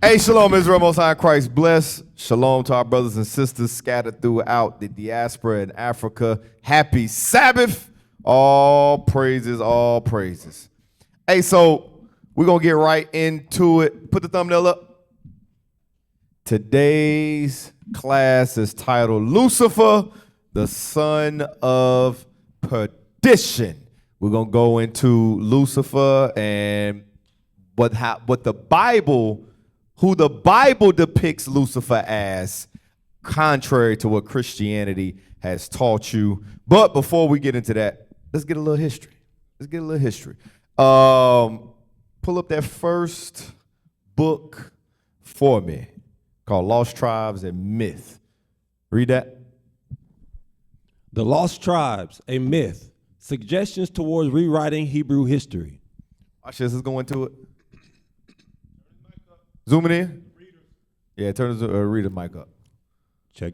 Hey, shalom, Israel, Most High Christ bless. Shalom to our brothers and sisters scattered throughout the diaspora in Africa. Happy Sabbath. All praises, all praises. Hey, so we're going to get right into it. Put the thumbnail up. Today's class is titled Lucifer, the son of perdition. We're going to go into Lucifer and what the Bible, who the Bible depicts Lucifer as, contrary to what Christianity has taught you. But before we get into that, let's get a little history. Pull up that first book for me called Lost Tribes and Myth. Read that. The Lost Tribes, a Myth. Suggestions towards rewriting Hebrew history. Watch this. Let's go into it. Zooming in? Yeah, turn the reader mic up. Check.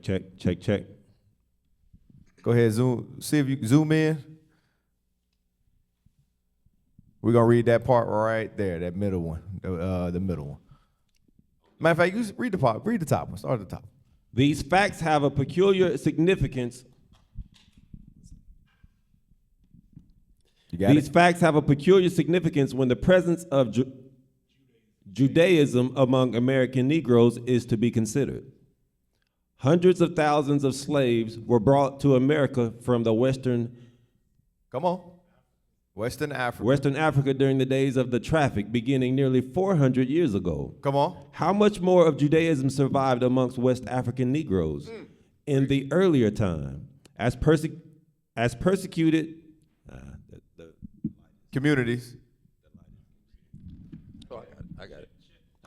Go ahead, zoom. See if you zoom in. We're going to read that part right there, that middle one, the middle one. Matter of fact, you read the part. Read the top one. Start at the top. These facts have a peculiar significance. These facts have a peculiar significance when the presence of Judaism among American Negroes is to be considered. Hundreds of thousands of slaves were brought to America from the Western Africa during the days of the traffic, beginning nearly 400 years ago. How much more of Judaism survived amongst West African Negroes in the earlier time as persecuted communities?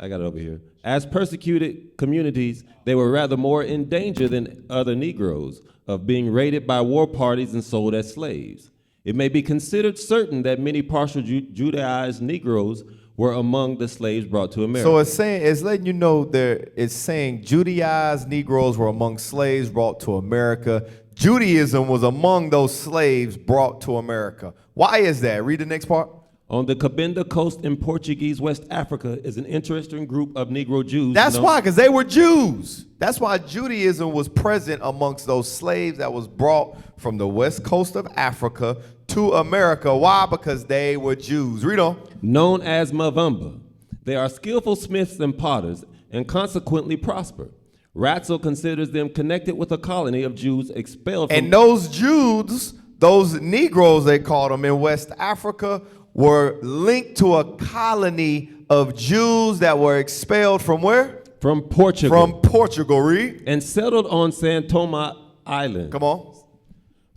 I got it over here. As persecuted communities, they were rather more in danger than other Negroes of being raided by war parties and sold as slaves. It may be considered certain that many partial Judaized Negroes were among the slaves brought to America. So it's letting you know it's saying Judaized Negroes were among slaves brought to America. Judaism was among those slaves brought to America. Why is that? Read the next part. On the Cabinda Coast in Portuguese West Africa is an interesting group of Negro Jews. That's why, because they were Jews. That's why Judaism was present amongst those slaves that was brought from the west coast of Africa to America. Why? Because they were Jews. Read on. Known as Mavumba. They are skillful smiths and potters and consequently prosper. Ratzel considers them connected with a colony of Jews expelled from... And those Jews, those Negroes, they called them in West Africa, were linked to a colony of Jews that were expelled from where? From Portugal. From Portugal, read. And settled on San Tome Island. Come on.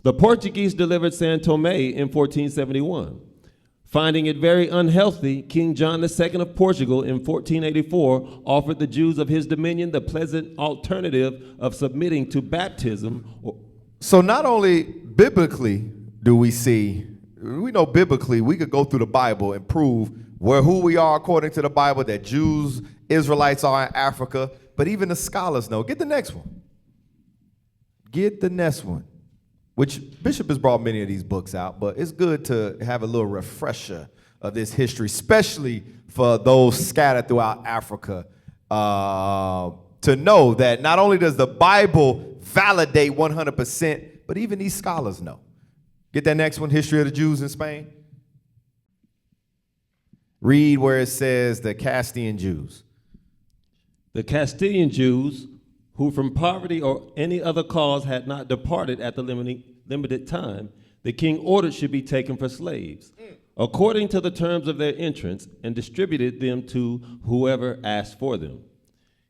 The Portuguese delivered San Tome in 1471. Finding it very unhealthy, King John II of Portugal in 1484 offered the Jews of his dominion the pleasant alternative of submitting to baptism. So not only biblically do we know biblically we could go through the Bible and prove who we are according to the Bible, that Jews, Israelites are in Africa, but even the scholars know. Get the next one. Which Bishop has brought many of these books out, but it's good to have a little refresher of this history, especially for those scattered throughout Africa, to know that not only does the Bible validate 100%, but even these scholars know. Get that next one, History of the Jews in Spain. Read where it says the Castilian Jews. The Castilian Jews, who from poverty or any other cause had not departed at the limited time, the king ordered should be taken for slaves, according to the terms of their entrance, and distributed them to whoever asked for them.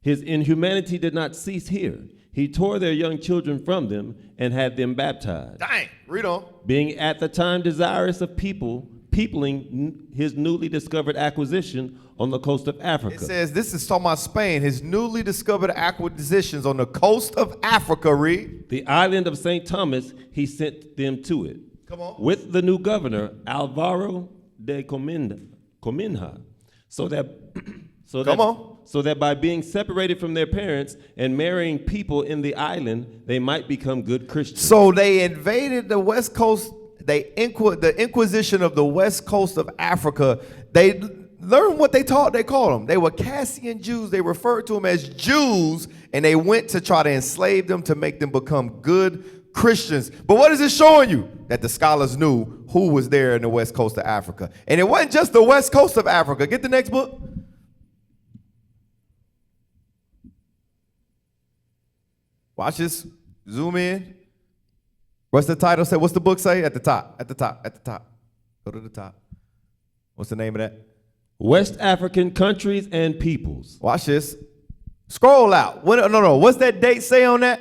His inhumanity did not cease here. He tore their young children from them and had them baptized. Dang, read on. Being at the time desirous of peopling his newly discovered acquisition on the coast of Africa. It says, this is talking about Spain, his newly discovered acquisitions on the coast of Africa, read. The island of St. Thomas, he sent them to it. Come on. With the new governor, Alvaro de Cominha, so that by being separated from their parents and marrying people in the island, they might become good Christians. So they invaded the west coast. The Inquisition of the west coast of Africa. learn what they taught. They called them. They were Cassian Jews. They referred to them as Jews, and they went to try to enslave them to make them become good Christians. But what is it showing you? That the scholars knew who was there in the west coast of Africa. And it wasn't just the west coast of Africa. Get the next book. Watch this. Zoom in. What's the title say? What's the book say? At the top. At the top. At the top. Go to the top. What's the name of that? West African countries and peoples. Watch this. Scroll out. No. What's that date say on that?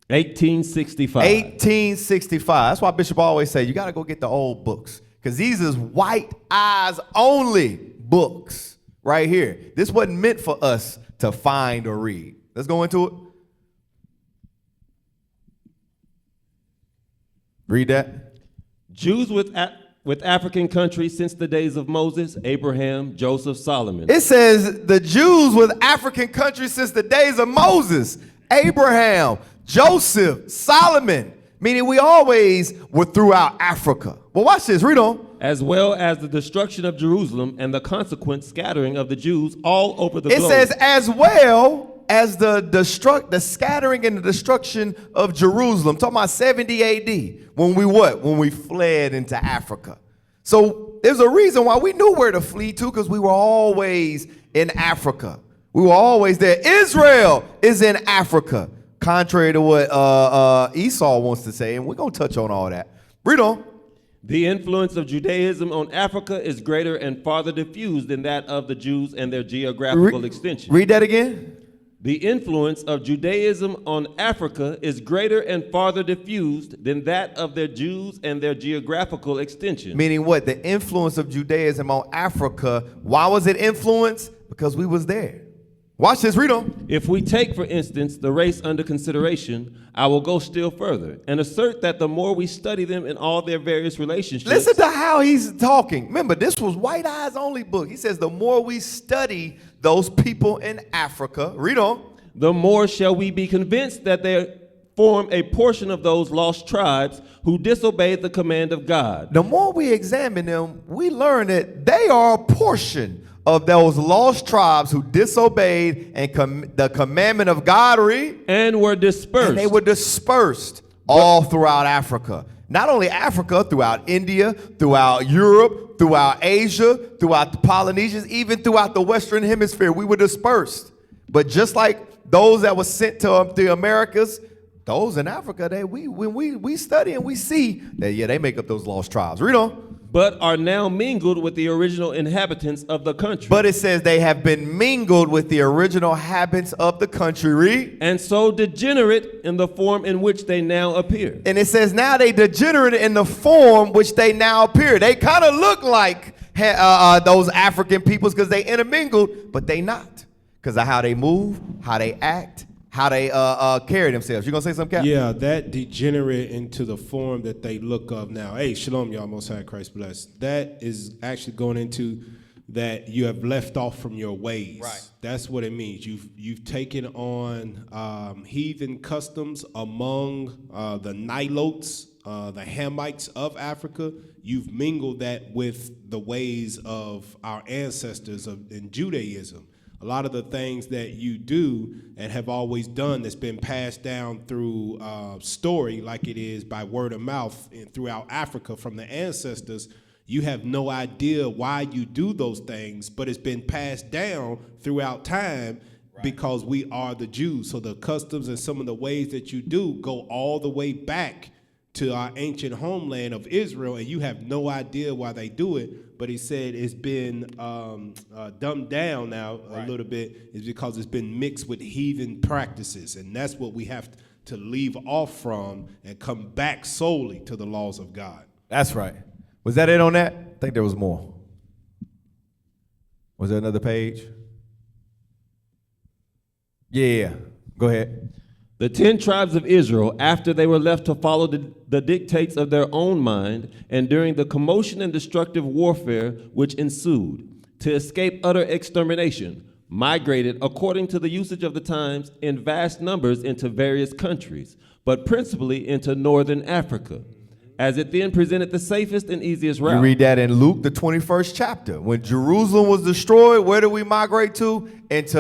1865. 1865. That's why Bishop always say you got to go get the old books, because these is white eyes only books right here. This wasn't meant for us to find or read. Let's go into it. Read that. Jews with African countries since the days of Moses, Abraham, Joseph, Solomon. It says the Jews with African countries since the days of Moses, Abraham, Joseph, Solomon, meaning we always were throughout Africa. Well, watch this. Read on. As well as the destruction of Jerusalem and the consequent scattering of the Jews all over the globe. It says as well as the scattering and the destruction of Jerusalem. Talking about 70 AD. When we what? When we fled into Africa. So there's a reason why we knew where to flee to, because we were always in Africa. We were always there. Israel is in Africa, contrary to what Esau wants to say, and we're going to touch on all that. Read on. The influence of Judaism on Africa is greater and farther diffused than that of the Jews and their geographical extension. Read that again. The influence of Judaism on Africa is greater and farther diffused than that of their Jews and their geographical extension. Meaning what? The influence of Judaism on Africa. Why was it influenced? Because we was there. Watch this. Read on. If we take, for instance, the race under consideration, I will go still further and assert that the more we study them in all their various relationships. Listen to how he's talking. Remember, this was white eyes only book. He says the more we study those people in Africa, read on, the more shall we be convinced that they form a portion of those lost tribes who disobeyed the command of God. The more we examine them, we learn that they are a portion of those lost tribes who disobeyed and the commandment of God, read, and were dispersed. And they were dispersed all throughout Africa. Not only Africa, throughout India, throughout Europe, throughout Asia, throughout the Polynesians, even throughout the Western Hemisphere, we were dispersed. But just like those that were sent to the Americas, those in Africa, when we study and we see that, yeah, they make up those lost tribes. Read on. But are now mingled with the original inhabitants of the country. But it says they have been mingled with the original habits of the country. Read. And so degenerate in the form in which they now appear. And it says now they degenerate in the form which they now appear. They kind of look like those African peoples because they intermingled, but they not. Because of how they move, how they act, how they carry themselves. You gonna say something, Cap? Yeah, that degenerate into the form that they look of now. Hey, shalom, y'all, Most High, Christ bless. That is actually going into that you have left off from your ways. Right. That's what it means. You've taken on heathen customs among the Nilotes, the Hamites of Africa. You've mingled that with the ways of our ancestors in Judaism. A lot of the things that you do and have always done that's been passed down through story, like it is by word of mouth and throughout Africa from the ancestors, you have no idea why you do those things, but it's been passed down throughout time because we are the Jews. So the customs and some of the ways that you do go all the way back to our ancient homeland of Israel, and you have no idea why they do it. But he said it's been dumbed down now a little bit, is because it's been mixed with heathen practices, and that's what we have to leave off from and come back solely to the laws of God. That's right. Was that it on that? I think there was more. Was there another page? Yeah. Go ahead. The 10 tribes of Israel, after they were left to follow the dictates of their own mind, and during the commotion and destructive warfare which ensued, to escape utter extermination, migrated according to the usage of the times in vast numbers into various countries, but principally into northern Africa. as it then presented the safest and easiest You route. read that in Luke, the 21st chapter. When Jerusalem was destroyed, where did we migrate to? It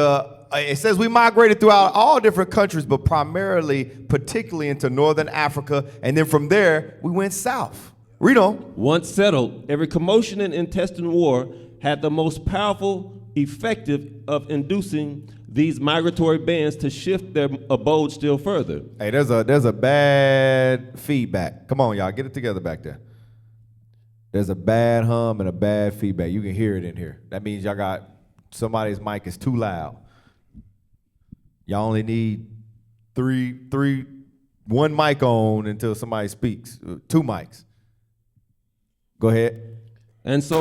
says we migrated throughout all different countries, but particularly into northern Africa. And then from there, we went south. Read on. Once settled, every commotion and intestine war had the most powerful effective of inducing these migratory bands to shift their abode still further. Hey, there's a bad feedback. Come on, y'all, get it together back there. There's a bad hum and a bad feedback. You can hear it in here. That means y'all got somebody's mic is too loud. Y'all only need one mic on until somebody speaks. 2 mics. Go ahead. And so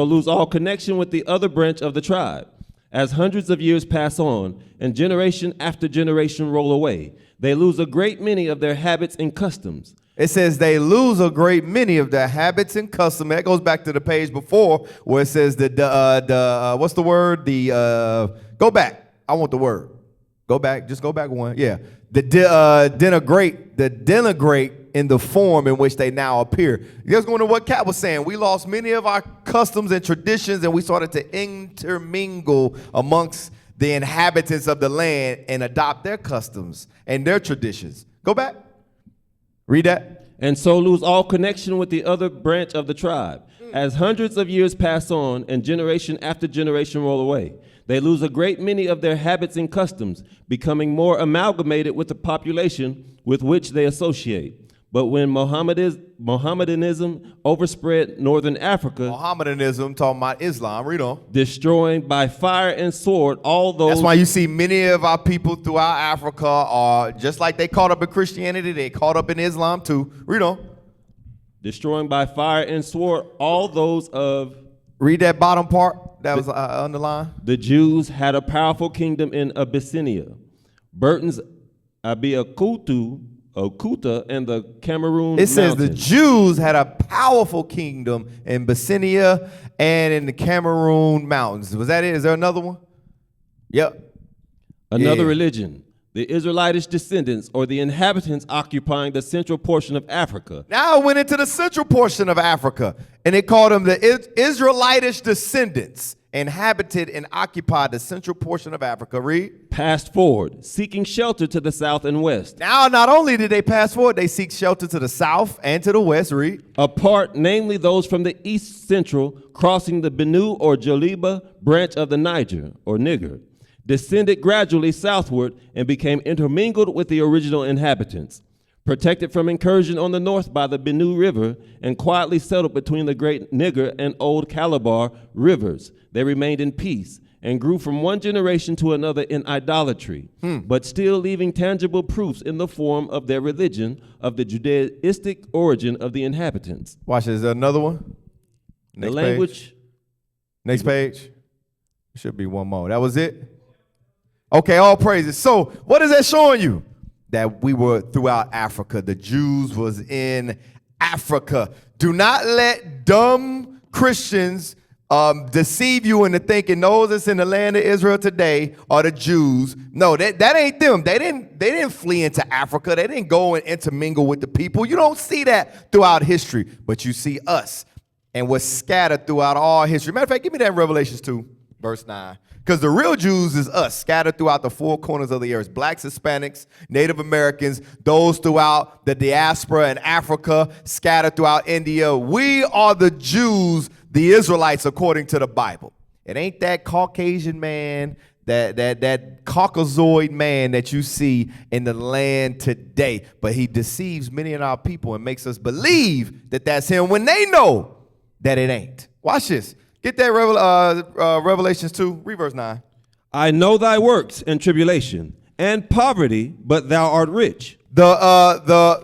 lose all connection with the other branch of the tribe. As hundreds of years pass on and generation after generation roll away, they lose a great many of their habits and customs. It says they lose a great many of their habits and customs. That goes back to the page before where it says what's the word? Go back. I want the word. Go back. Just go back one. Yeah. Denigrate in the form in which they now appear. Just going to what Kat was saying. We lost many of our customs and traditions, and we started to intermingle amongst the inhabitants of the land and adopt their customs and their traditions. Go back. Read that. And so lose all connection with the other branch of the tribe. As hundreds of years pass on and generation after generation roll away, they lose a great many of their habits and customs, becoming more amalgamated with the population with which they associate. But when Mohammedanism overspread northern Africa, Mohammedanism, talking about Islam, read on. destroying by fire and sword all those. That's why you see many of our people throughout Africa are just like they caught up in Christianity, they caught up in Islam too. Read on. Destroying by fire and sword all those of. Read that bottom part that was underlined. The Jews had a powerful kingdom in Abyssinia. Burton's Okuta and the Cameroon It says mountains. the Jews had a powerful kingdom in Abyssinia and in the Cameroon mountains. Was that it? Is there another one? Yep. Another Yeah. religion. The Israelitish descendants, or the inhabitants occupying the central portion of Africa. Now it went into the central portion of Africa, and they called them the Israelitish descendants, inhabited and occupied the central portion of Africa. Read. Passed forward, seeking shelter to the south and west. Now, not only did they pass forward, they seek shelter to the south and to the west. Read. Apart, namely those from the east central, crossing the Benue or Joliba branch of the Niger, or Niger, descended gradually southward and became intermingled with the original inhabitants. Protected from incursion on the north by the Benue River and quietly settled between the great Niger and Old Calabar rivers, they remained in peace and grew from one generation to another in idolatry, but still leaving tangible proofs in the form of their religion of the Judaistic origin of the inhabitants. Watch this. Is there another one? The language. Next page. Should be one more. That was it? Okay, all praises. So what is that showing you? That we were throughout Africa. The Jews was in Africa. Do not let dumb Christians deceive you into thinking those that's in the land of Israel today are the Jews. No, that ain't them. They didn't flee into Africa. They didn't go and intermingle with the people. You don't see that throughout history, but you see us and what's scattered throughout all history. Matter of fact, give me that in Revelations 2, verse 9. Because the real Jews is us, scattered throughout the four corners of the earth. Blacks, Hispanics, Native Americans, those throughout the diaspora in Africa, scattered throughout India. We are the Jews, the Israelites, according to the Bible. It ain't that Caucasian man, that Caucasoid man that you see in the land today. But he deceives many of our people and makes us believe that that's him when they know that it ain't. Watch this. Get that Revelations 2, read verse 9. I know thy works and tribulation and poverty, but thou art rich. The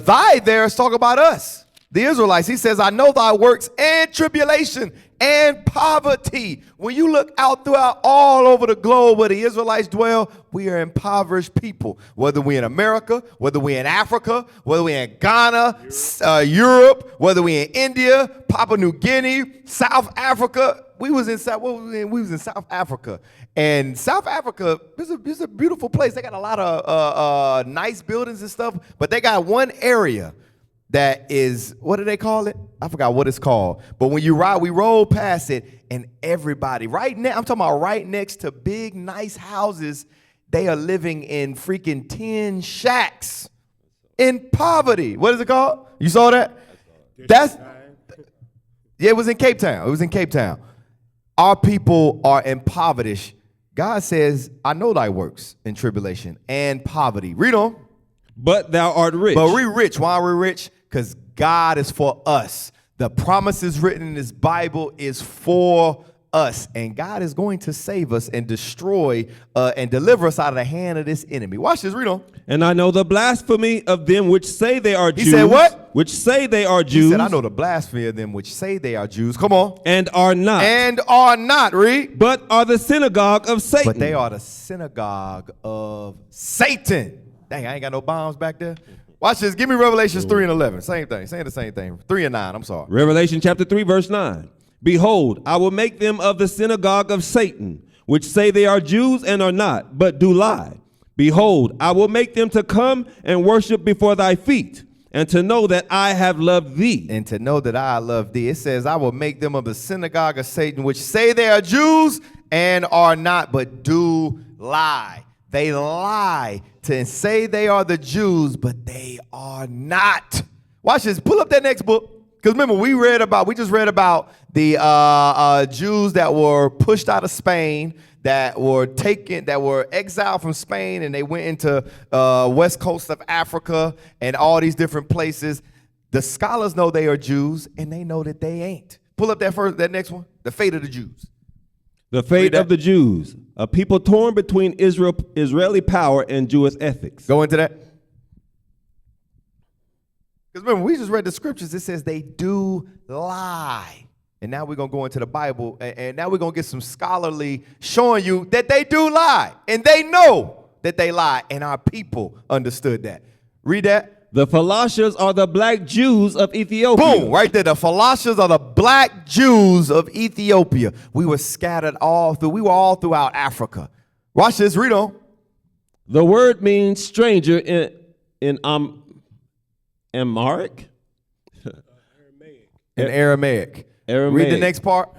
thy there is talking about us, the Israelites. He says, I know thy works and tribulation and poverty. When you look out throughout all over the globe where the Israelites dwell, we are impoverished people. Whether we're in America, whether we're in Africa, whether we're in Ghana, Europe, whether we're in India, Papua New Guinea, South Africa, we was in South Africa, and South Africa is a beautiful place. They got a lot of nice buildings and stuff, but they got one area that is, what do they call it? I forgot what it's called. But when you ride, we roll past it, and everybody I'm talking about right next to big, nice houses. They are living in freaking tin shacks in poverty. What is it called? You saw that? Yeah, it was in Cape Town. It was in Cape Town. Our people are impoverished. God says, I know thy works in tribulation and poverty. Read on. But thou art rich. But we rich. Why are we rich? Because God is for us. The promises written in this Bible is for us. And God is going to save us and destroy and deliver us out of the hand of this enemy. Watch this. Read on. And I know the blasphemy of them which say they are Jews. He said what? Which say they are Jews. He said, I know the blasphemy of them which say they are Jews. Come on. And are not. And are not. Read. But are the synagogue of Satan. But they are the synagogue of Satan. Dang, I ain't got no bombs back there. Watch this. Give me Revelations 3 and 11. Same thing. Saying the same thing. 3 and 9. I'm sorry. Revelation chapter 3, verse 9. Behold, I will make them of the synagogue of Satan, which say they are Jews and are not, but do lie. Behold, I will make them to come and worship before thy feet, and to know that I have loved thee. And to know that I love thee. It says, I will make them of the synagogue of Satan, which say they are Jews and are not, but do lie. They lie to say they are the Jews, but they are not. Watch this. Pull up that next book. Because remember, we just read about the Jews that were pushed out of Spain, that were exiled from Spain, and they went into west coast of Africa and all these different places. The scholars know they are Jews, and they know that they ain't. Pull up that next one. The fate of the Jews. The fate of the Jews, a people torn between Israeli power and Jewish ethics. Go into that. Because remember, we just read the scriptures. It says they do lie. And now we're going to go into the Bible, and now we're going to get some scholarly showing you that they do lie. And they know that they lie, and our people understood that. Read that. The Falashas are the black Jews of Ethiopia. Boom, right there. The Falashas are the black Jews of Ethiopia. We were scattered we were all throughout Africa. Watch this, read on. The word means stranger in Amharic? In Aramaic. Read the next part.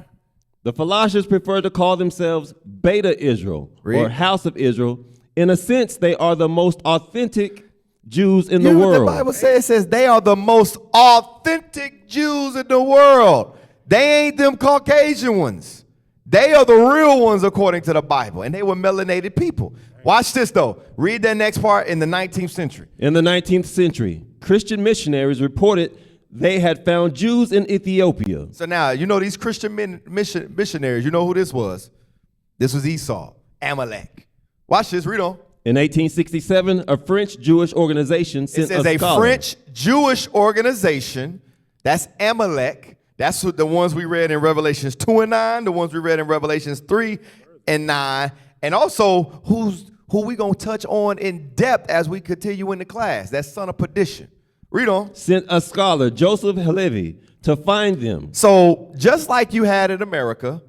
The Falashas prefer to call themselves Beta Israel, or House of Israel. In a sense, they are the most authentic Jews in the world. The Bible says, it says they are the most authentic Jews in the world. They ain't them Caucasian ones. They are the real ones according to the Bible, and they were melanated people. Watch this, though. Read that next part in the 19th century. In the 19th century, Christian missionaries reported they had found Jews in Ethiopia. So now, you know these Christian missionaries, you know who this was? This was Esau, Amalek. Watch this, read on. In 1867, a French Jewish organization sent a scholar. It says a French Jewish organization, that's Amalek. That's the ones we read in Revelations 2 and 9, the ones we read in Revelations 3 and 9, and also who we going to touch on in depth as we continue in the class. That's son of perdition. Read on. Sent a scholar, Joseph Halevi, to find them. So just like you had in America,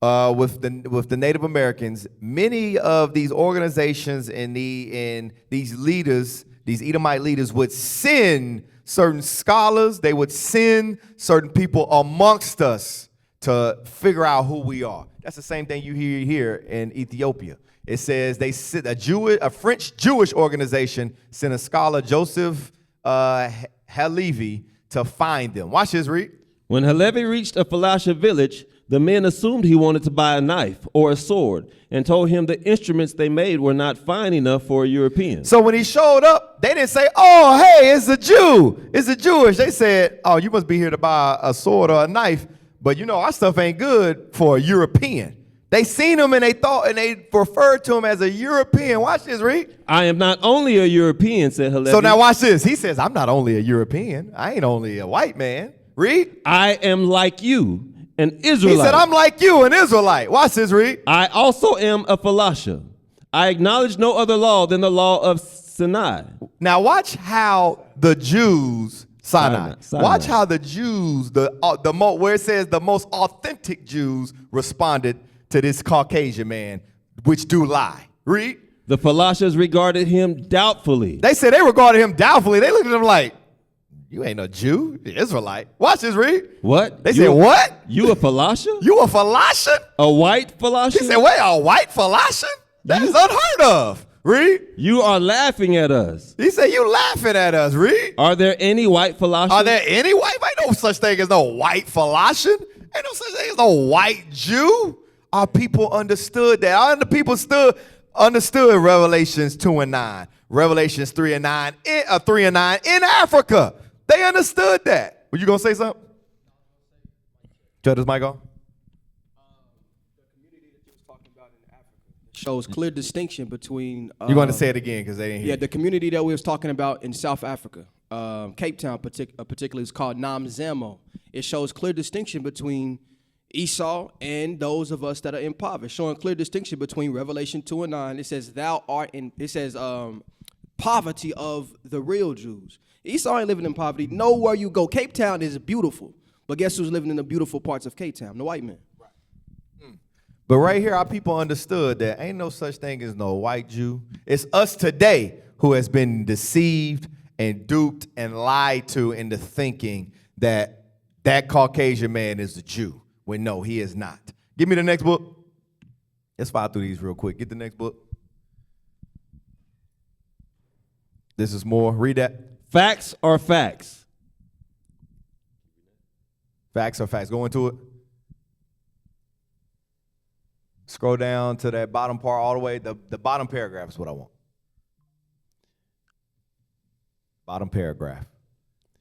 with the Native Americans, many of these organizations and these leaders, these Edomite leaders, would send certain scholars. They would send certain people amongst us to figure out who we are. That's the same thing you hear here in Ethiopia. It says they sent a French Jewish organization sent a scholar, Joseph Halevi, to find them. Watch this, read. When Halevi reached a Falasha village, the men assumed he wanted to buy a knife or a sword and told him the instruments they made were not fine enough for a European. So when he showed up, they didn't say, oh, hey, it's a Jew. It's a Jewish. They said, oh, you must be here to buy a sword or a knife, but you know, our stuff ain't good for a European. They seen him and they referred to him as a European. Watch this, read. I am not only a European, said Halevi. So now watch this. He says, I'm not only a European. I ain't only a white man. Read. I am like you, an Israelite. He said, I'm like you, an Israelite. Watch this, read. I also am a Falasha. I acknowledge no other law than the law of Sinai. Now watch how the Jews Sinai. Sinai. Watch how the Jews, where it says the most authentic Jews responded to this Caucasian man, which do lie. Read. The Falashas regarded him doubtfully. They said they regarded him doubtfully. They looked at him like, you ain't no Jew, the Israelite. Watch this, read. What? They said, what? You a Falasha? You a Falasian? A white Falasha? He said, wait, a white Falasian? That is unheard of. Read. You are laughing at us. He said, you laughing at us. Read. Are there any white Falashas? Are there any white? Ain't no such thing as no white Falasian. Ain't no such thing as no white Jew. Our people understood that. Our people understood Revelations 2 and 9, Revelations 3 and 9 in Africa. They understood that. Were you gonna say something? Shut his mic on. The community that you was talking about in Africa shows clear distinction between. You're going to say it again because they didn't hear. Yeah, the community that we was talking about in South Africa, Cape Town particularly, is called Namzamo. It shows clear distinction between Esau and those of us that are impoverished, showing clear distinction between Revelation 2 and 9. It says, thou art in, it says, poverty of the real Jews. Esau ain't living in poverty. Nowhere you go. Cape Town is beautiful. But guess who's living in the beautiful parts of Cape Town? The white man. But right here, our people understood that ain't no such thing as no white Jew. It's us today who has been deceived and duped and lied to into thinking that that Caucasian man is a Jew. When no, he is not. Give me the next book. Let's file through these real quick. Get the next book. This is more. Read that. Facts are facts. Facts are facts. Go into it. Scroll down to that bottom part all the way. The bottom paragraph is what I want. Bottom paragraph.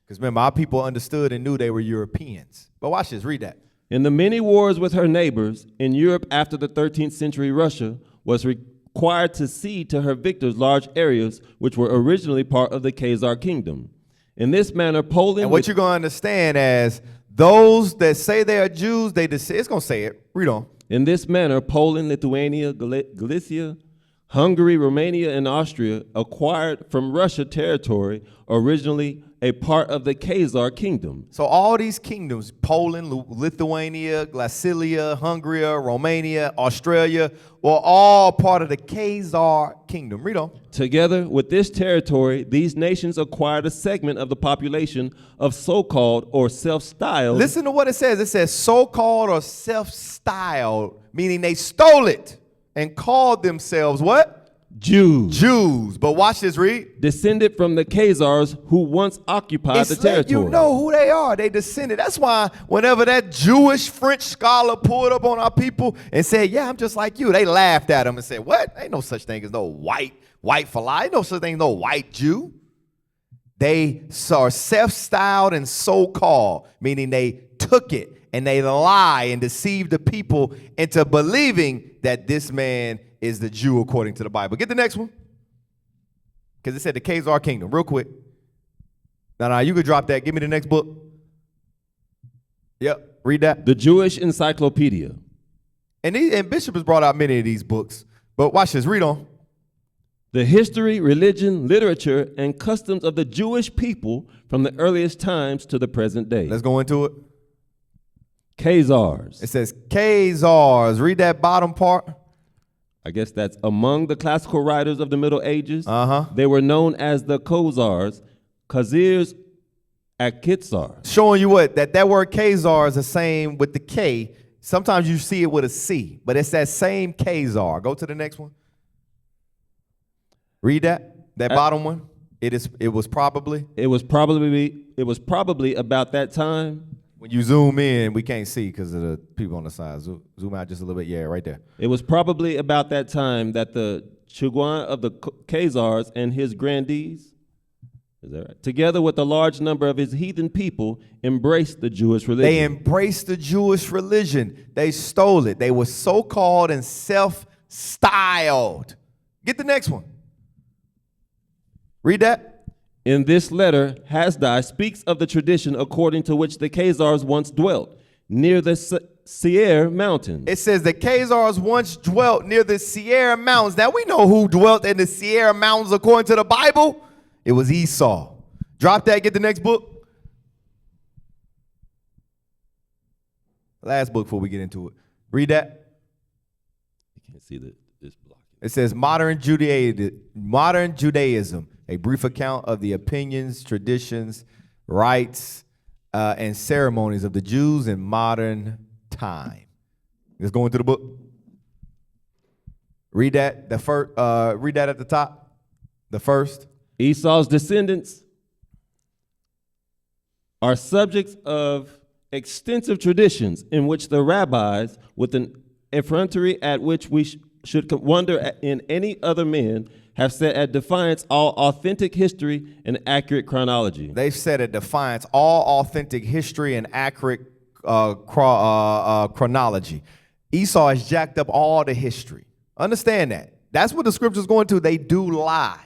Because remember, our people understood and knew they were Europeans. But watch this. Read that. In the many wars with her neighbors, in Europe after the 13th century, Russia was required to cede to her victors large areas which were originally part of the Khazar kingdom. In this manner, Poland... And what you're going to understand as those that say they are Jews, it's going to say it. Read on. In this manner, Poland, Lithuania, Galicia, Hungary, Romania, and Austria acquired from Russia territory originally a part of the Khazar kingdom. So all these kingdoms, Poland, Lithuania, Galicia, Hungary, Romania, Australia, were all part of the Khazar kingdom. Read on. Together with this territory, these nations acquired a segment of the population of so-called or self-styled. Listen to what it says. It says so-called or self-styled, meaning they stole it and called themselves what? Jews. Jews. But watch this, read. Descended from the Khazars who once occupied the territory. You know who they are. They descended. That's why whenever that Jewish French scholar pulled up on our people and said, yeah, I'm just like you, they laughed at him and said, what? Ain't no such thing as no white fella. Ain't no such thing as no white Jew. They are self-styled and so-called, meaning they took it and they lie and deceive the people into believing that this man is the Jew according to the Bible. Get the next one. Because it said the Khazar kingdom. Real quick. No, you could drop that. Give me the next book. Yep, read that. The Jewish Encyclopedia. And Bishop has brought out many of these books. But watch this. Read on. The history, religion, literature, and customs of the Jewish people from the earliest times to the present day. Let's go into it. Khazars. It says Khazars. Read that bottom part. I guess that's among the classical writers of the Middle Ages. Uh-huh. They were known as the Khazars, Khazirs, Akitsar. Showing you what? That word Khazar is the same with the K. Sometimes you see it with a C, but it's that same Khazar. Go to the next one. Read that bottom one. It was probably about that time. When you zoom in, we can't see because of the people on the side. Zoom out just a little bit. Yeah, right there. It was probably about that time that the Chuguan of the Khazars and his grandees, is that right? Together with a large number of his heathen people, embraced the Jewish religion. They embraced the Jewish religion. They stole it. They were so-called and self-styled. Get the next one. Read that. In this letter, Hasdai speaks of the tradition according to which the Khazars once dwelt, near the Seir Mountains. It says the Khazars once dwelt near the Sierra Mountains. Now we know who dwelt in the Sierra Mountains according to the Bible. It was Esau. Drop that, get the next book. Last book before we get into it. Read that. You can't see this block. It says Modern Judaism, a brief account of the opinions, traditions, rites, and ceremonies of the Jews in modern time. Let's go into the book. Read that. The first. Read that at the top. The first. Esau's descendants are subjects of extensive traditions in which the rabbis, with an effrontery at which we should wonder in any other men, have set at defiance all authentic history and accurate chronology. They've set at defiance all authentic history and accurate chronology. Esau has jacked up all the history. Understand that. That's what the scripture's going to. They do lie.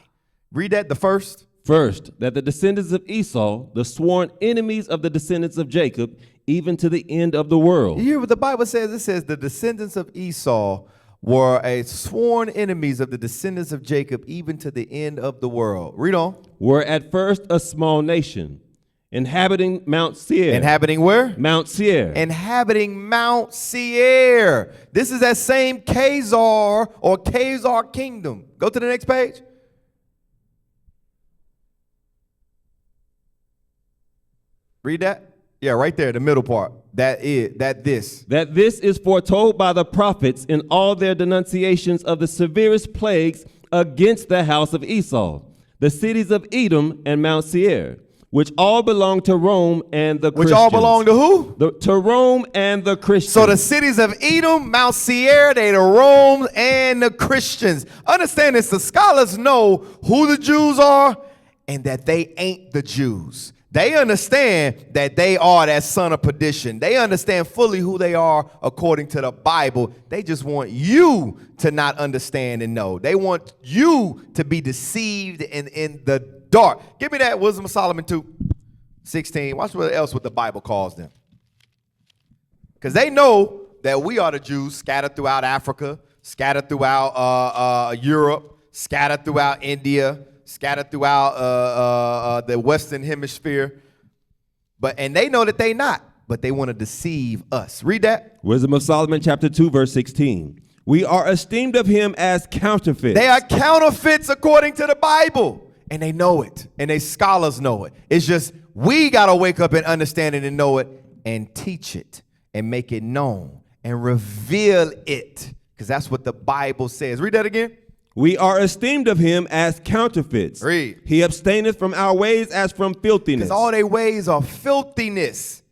Read that, the first. First, that the descendants of Esau, the sworn enemies of the descendants of Jacob, even to the end of the world. You hear what the Bible says? It says the descendants of Esau were a sworn enemies of the descendants of Jacob, even to the end of the world. Read on. Were at first a small nation, inhabiting Mount Seir. Inhabiting where? Mount Seir. Inhabiting Mount Seir. This is that same Khazar or Khazar kingdom. Go to the next page. Read that. Yeah, right there, the middle part. That this is foretold by the prophets in all their denunciations of the severest plagues against the house of Esau, the cities of Edom and Mount Seir, which all belong to Rome and the Christians. Which all belong to who? To Rome and the Christians. So the cities of Edom, Mount Seir, they the Rome and the Christians. Understand this, the scholars know who the Jews are and that they ain't the Jews. They understand that they are that son of perdition. They understand fully who they are according to the Bible. They just want you to not understand and know. They want you to be deceived and in the dark. Give me that Wisdom of Solomon 2:16. Watch what else what the Bible calls them. Because they know that we are the Jews scattered throughout Africa, scattered throughout Europe, scattered throughout India, scattered throughout the Western Hemisphere. And they know that they not, but they want to deceive us. Read that. Wisdom of Solomon chapter 2, verse 16. We are esteemed of him as counterfeits. They are counterfeits according to the Bible. And they know it. And they scholars know it. It's just we got to wake up and understand it and know it and teach it and make it known and reveal it. Because that's what the Bible says. Read that again. We are esteemed of him as counterfeits. Read. He abstaineth from our ways as from filthiness. Because all their ways are filthiness.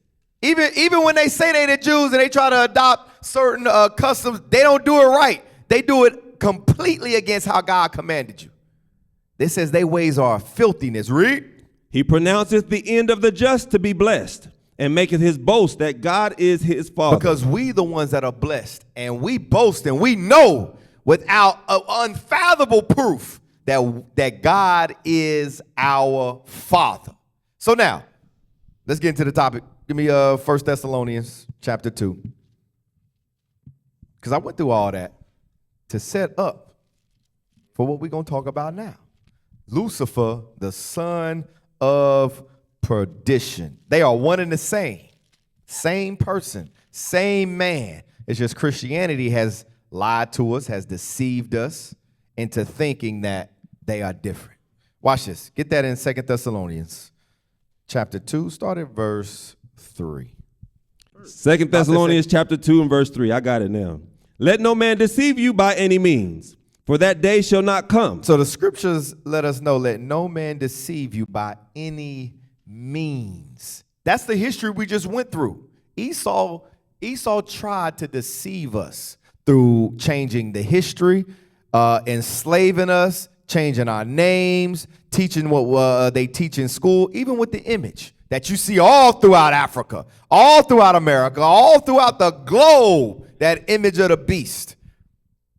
Even when they say they the Jews and they try to adopt certain customs, they don't do it right. They do it completely against how God commanded you. This says their ways are filthiness. Read. He pronounceth the end of the just to be blessed, and maketh his boast that God is his Father. Because we the ones that are blessed, and we boast and we know without unfathomable proof that God is our Father. So now, let's get into the topic. Give me 1 Thessalonians chapter 2. Because I went through all that to set up for what we're going to talk about now. Lucifer, the son of perdition. They are one and the same. Same person, same man. It's just Christianity has lied to us, has deceived us into thinking that they are different. Watch this. Get that in 2 Thessalonians chapter 2, start at verse 3. 2 Thessalonians chapter 2 and verse 3. I got it now. Let no man deceive you by any means, for that day shall not come. So the scriptures let us know, let no man deceive you by any means. That's the history we just went through. Esau tried to deceive us through changing the history, enslaving us, changing our names, teaching what they teach in school, even with the image that you see all throughout Africa, all throughout America, all throughout the globe, that image of the beast.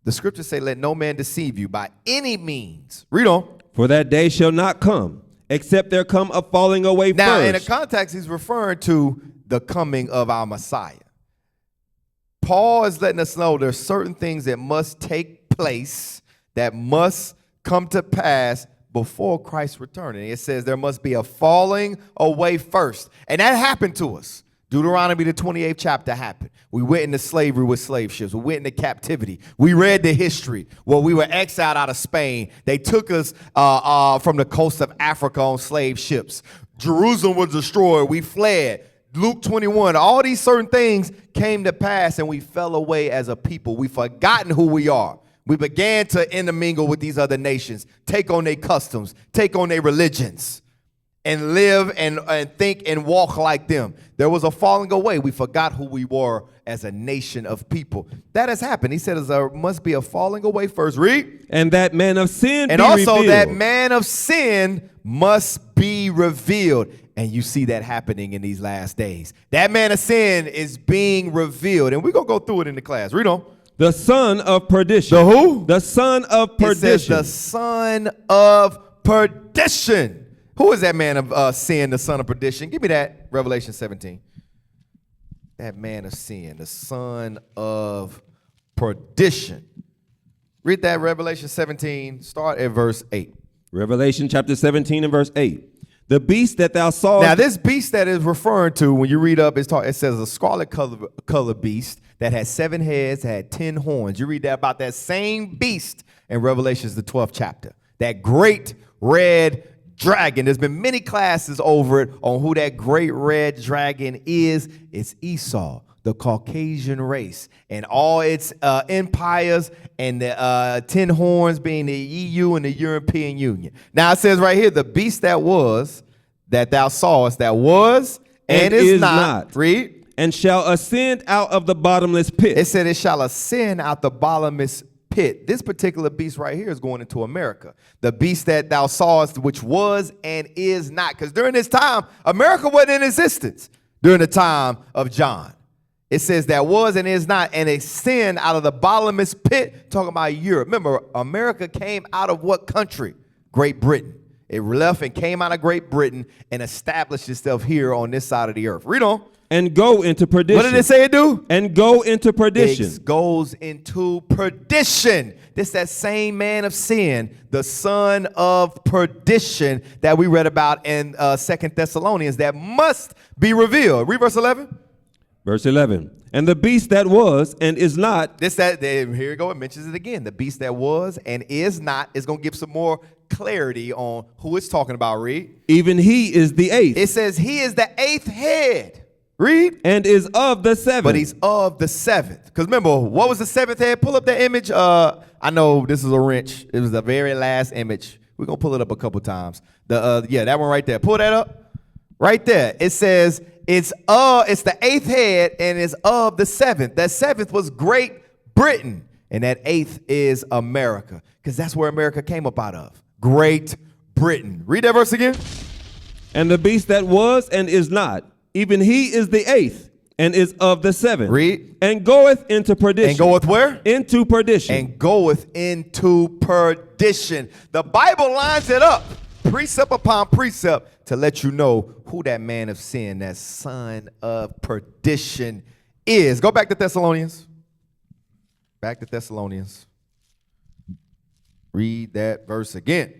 The scriptures say, let no man deceive you by any means. Read on. For that day shall not come, except there come a falling away now, first. In the context, he's referring to the coming of our Messiah. Paul is letting us know there's certain things that must take place, that must come to pass before Christ's return. And it says there must be a falling away first. And that happened to us. Deuteronomy, the 28th chapter happened. We went into slavery with slave ships. We went into captivity. We read the history where we were exiled out of Spain. They took us from the coast of Africa on slave ships. Jerusalem was destroyed. We fled. Luke 21, all these certain things came to pass, and we fell away as a people. We've forgotten who we are. We began to intermingle with these other nations, take on their customs, take on their religions, and live and think and walk like them. There was a falling away. We forgot who we were as a nation of people. That has happened. He said there must be a falling away first. Read. And that man of sin And be also revealed. that man of sin must be revealed. And you see that happening in these last days. That man of sin is being revealed. And we're going to go through it in the class. Read on. The son of perdition. The who? The son of perdition. It says the son of perdition. Who is that man of sin, the son of perdition? Give me that, Revelation 17. That man of sin, the son of perdition. Read that, Revelation 17, start at verse 8. Revelation chapter 17 and verse 8. The beast that thou sawest. Now, this beast that is referring to, when you read up, it says a scarlet color beast that had 7 heads, had 10 horns. You read that about that same beast in Revelations, the 12th chapter. That great red dragon. There's been many classes over it on who that great red dragon is. It's Esau, the Caucasian race, and all its empires, and the 10 horns being the EU and the European Union. Now it says right here, the beast that thou sawest, that was and is not. Read. And shall ascend out of the bottomless pit. It said it shall ascend out the bottomless pit. This particular beast right here is going into America. The beast that thou sawest, which was and is not. Because during this time, America wasn't in existence during the time of John. It says that was and is not, and ascend out of the bottomless pit, talking about Europe. Remember, America came out of what country? Great Britain. It left and came out of Great Britain and established itself here on this side of the earth. Read on. And go into perdition. What did it say it do? And go into perdition. It goes into perdition. This that same man of sin, the son of perdition that we read about in 2 Thessalonians that must be revealed. Read verse 11. Verse 11. And the beast that was and is not. Here you go. It mentions it again. The beast that was and is not is going to give some more clarity on who it's talking about. Read. Even he is the 8th. It says he is the 8th head. Read. And is of the 7th. But he's of the 7th. Because remember, what was the 7th head? Pull up the image. I know this is a wrench. It was the very last image. We're going to pull it up a couple times. That one right there. Pull that up. Right there. It says it's the 8th head and is of the 7th. That 7th was Great Britain. And that 8th is America. Because that's where America came up out of. Great Britain. Read that verse again. And the beast that was and is not. Even he is the 8th and is of the 7th. Read. And goeth into perdition. And goeth where? Into perdition. And goeth into perdition. The Bible lines it up, precept upon precept, to let you know who that man of sin, that son of perdition is. Go back to Thessalonians. Back to Thessalonians. Read that verse again.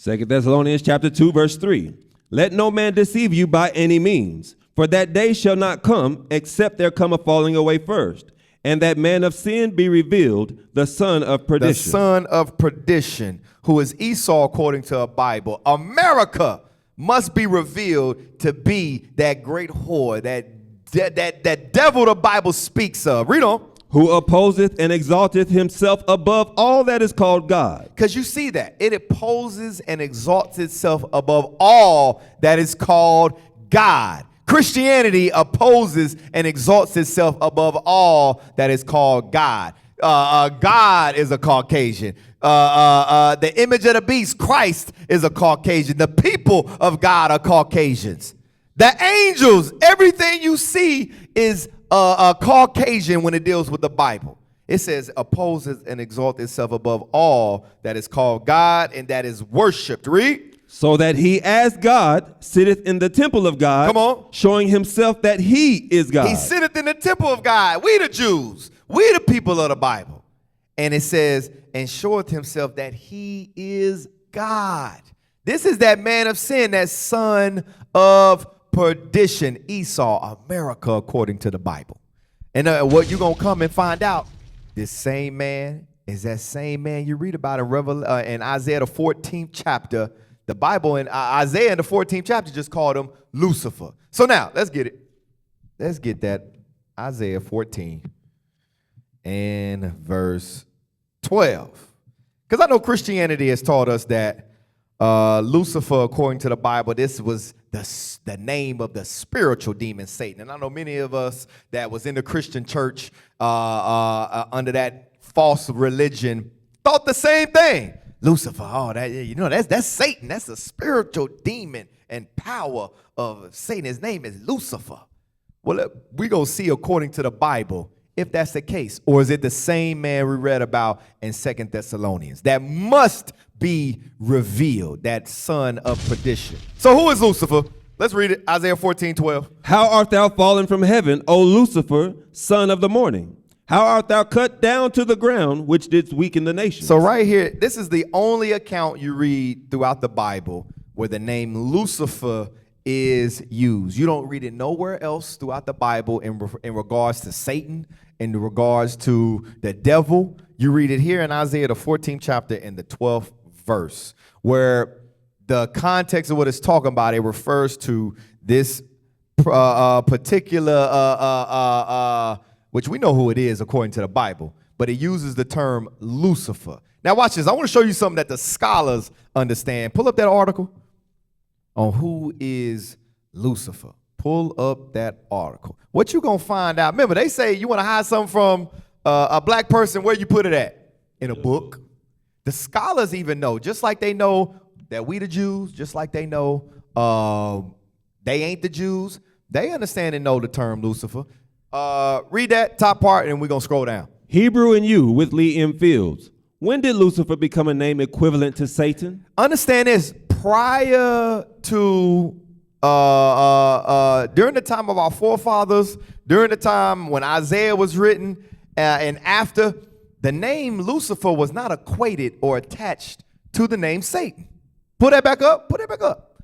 2 Thessalonians chapter 2, verse 3. Let no man deceive you by any means. For that day shall not come, except there come a falling away first, and that man of sin be revealed, the son of perdition. The son of perdition, who is Esau according to a Bible. America must be revealed to be that great whore, that devil the Bible speaks of. Read on. Who opposeth and exalteth himself above all that is called God. Because you see that. It opposes and exalts itself above all that is called God. Christianity opposes and exalts itself above all that is called God. God is a Caucasian. The image of the beast, Christ, is a Caucasian. The people of God are Caucasians. The angels, everything you see is a Caucasian when it deals with the Bible. It says opposes and exalts itself above all that is called God and that is worshipped. Read. So that he as God sitteth in the temple of God. Come on. Showing himself that he is God. He sitteth in the temple of God. We the Jews. We the people of the Bible. And it says, and showeth himself that he is God. This is that man of sin, that son of perdition, Esau, America, according to the Bible. And what you're going to come and find out, this same man is that same man you read about in Isaiah the 14th chapter. The Bible in Isaiah in the 14th chapter just called him Lucifer. So now, let's get it. Let's get that Isaiah 14 and verse 12. Because I know Christianity has taught us that Lucifer, according to the Bible, this was the name of the spiritual demon Satan. And I know many of us that was in the Christian church under that false religion thought the same thing. Lucifer, that's Satan. That's a spiritual demon and power of Satan. His name is Lucifer. Well, we're going to see according to the Bible if that's the case. Or is it the same man we read about in 2 Thessalonians that must be revealed, that son of perdition? So who is Lucifer? Let's read it. Isaiah 14:12. How art thou fallen from heaven, O Lucifer, son of the morning? How art thou cut down to the ground, which didst weaken the nation? So right here, this is the only account you read throughout the Bible where the name Lucifer is used. You don't read it nowhere else throughout the Bible in regards to Satan, in regards to the devil. You read it here in Isaiah the 14th chapter in the 12th verse, where the context of what it's talking about, it refers to this particular which we know who it is according to the Bible, but it uses the term Lucifer. Now watch this. I want to show you something that the scholars understand. Pull up that article on who is Lucifer. Pull up that article. What you gonna find out? Remember, they say you want to hide something from a black person, where you put it at? In a book. The scholars even know, just like they know that we the Jews, just like they know they ain't the Jews, they understand and know the term Lucifer. Read that top part and we're going to scroll down. Hebrew and you with Lee M. Fields. When did Lucifer become a name equivalent to Satan? Understand this. Prior to, during the time of our forefathers, during the time when Isaiah was written, and after, the name Lucifer was not equated or attached to the name Satan. Put that back up. Put that back up.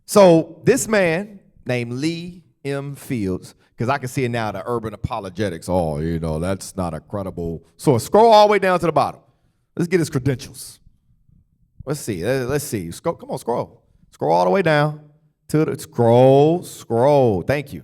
So this man named Lee M. Fields, because I can see it now, the urban apologetics. Oh, that's not a credible source. Scroll all the way down to the bottom. Let's get his credentials. Let's see. Let's see. Come on, scroll. Scroll all the way down to the scroll. Thank you.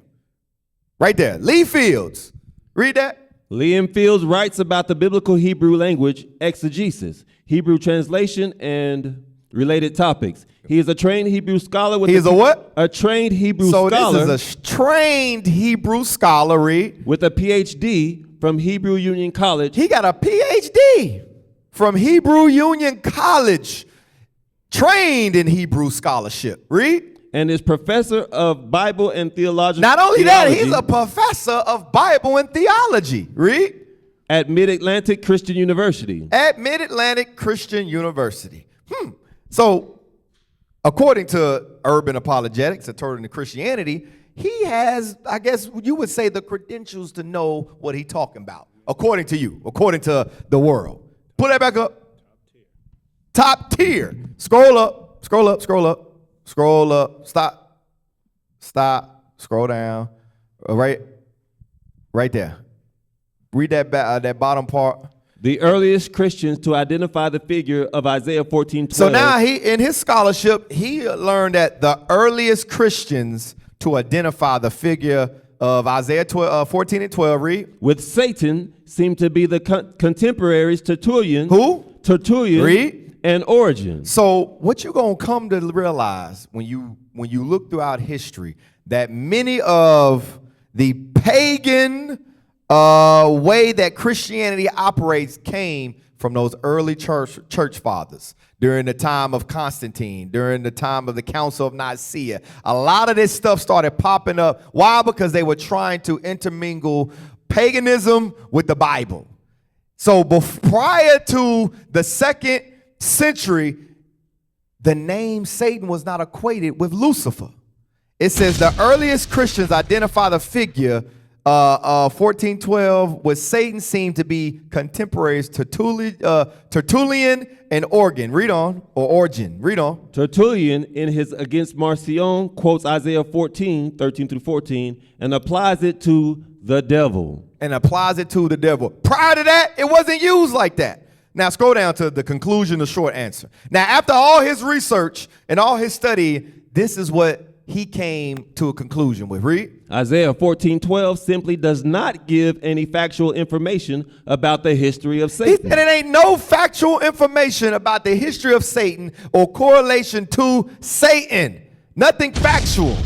Right there. Lee Fields. Read that. Lee M. Fields writes about the biblical Hebrew language, exegesis, Hebrew translation, and related topics. He is a trained Hebrew scholar. He is a what? A trained Hebrew scholar. So this is a trained Hebrew scholar, with a PhD from Hebrew Union College. He got a PhD from Hebrew Union College, trained in Hebrew scholarship. Read. And is professor of Bible and theological. Not only that, he's a professor of Bible and theology. Read. At Mid-Atlantic Christian University. At Mid-Atlantic Christian University. So, according to urban apologetics, according to Christianity, he has, I guess you would say, the credentials to know what he's talking about, according to you, according to the world. Pull that back up. Top tier. Scroll up, scroll up, scroll up, scroll up. Stop, scroll down. Right there. Read that bottom part. The earliest Christians to identify the figure of Isaiah 14:12. So now in his scholarship, he learned that the earliest Christians to identify the figure of Isaiah 14 and 12, read. With Satan seem to be the contemporaries Tertullian. Who? Tertullian. Read. And Origin. So what you're going to come to realize when you look throughout history, that many of the pagan way that Christianity operates came from those early church fathers during the time of Constantine, during the time of the Council of Nicaea. A lot of this stuff started popping up. Why? Because they were trying to intermingle paganism with the Bible. So prior to the 2nd century, the name Satan was not equated with Lucifer. It says the earliest Christians identify the figure 14:12, with Satan seemed to be contemporaries to Tertullian and Organ. Read on, or Origin. Read on. Tertullian, in his Against Marcion, quotes Isaiah 14:13-14, and applies it to the devil. And applies it to the devil. Prior to that, it wasn't used like that. Now scroll down to the conclusion, the short answer. Now, after all his research and all his study, this is what he came to a conclusion with. Read. Isaiah 14:12 simply does not give any factual information about the history of Satan. And it ain't no factual information about the history of Satan or correlation to Satan. Nothing factual.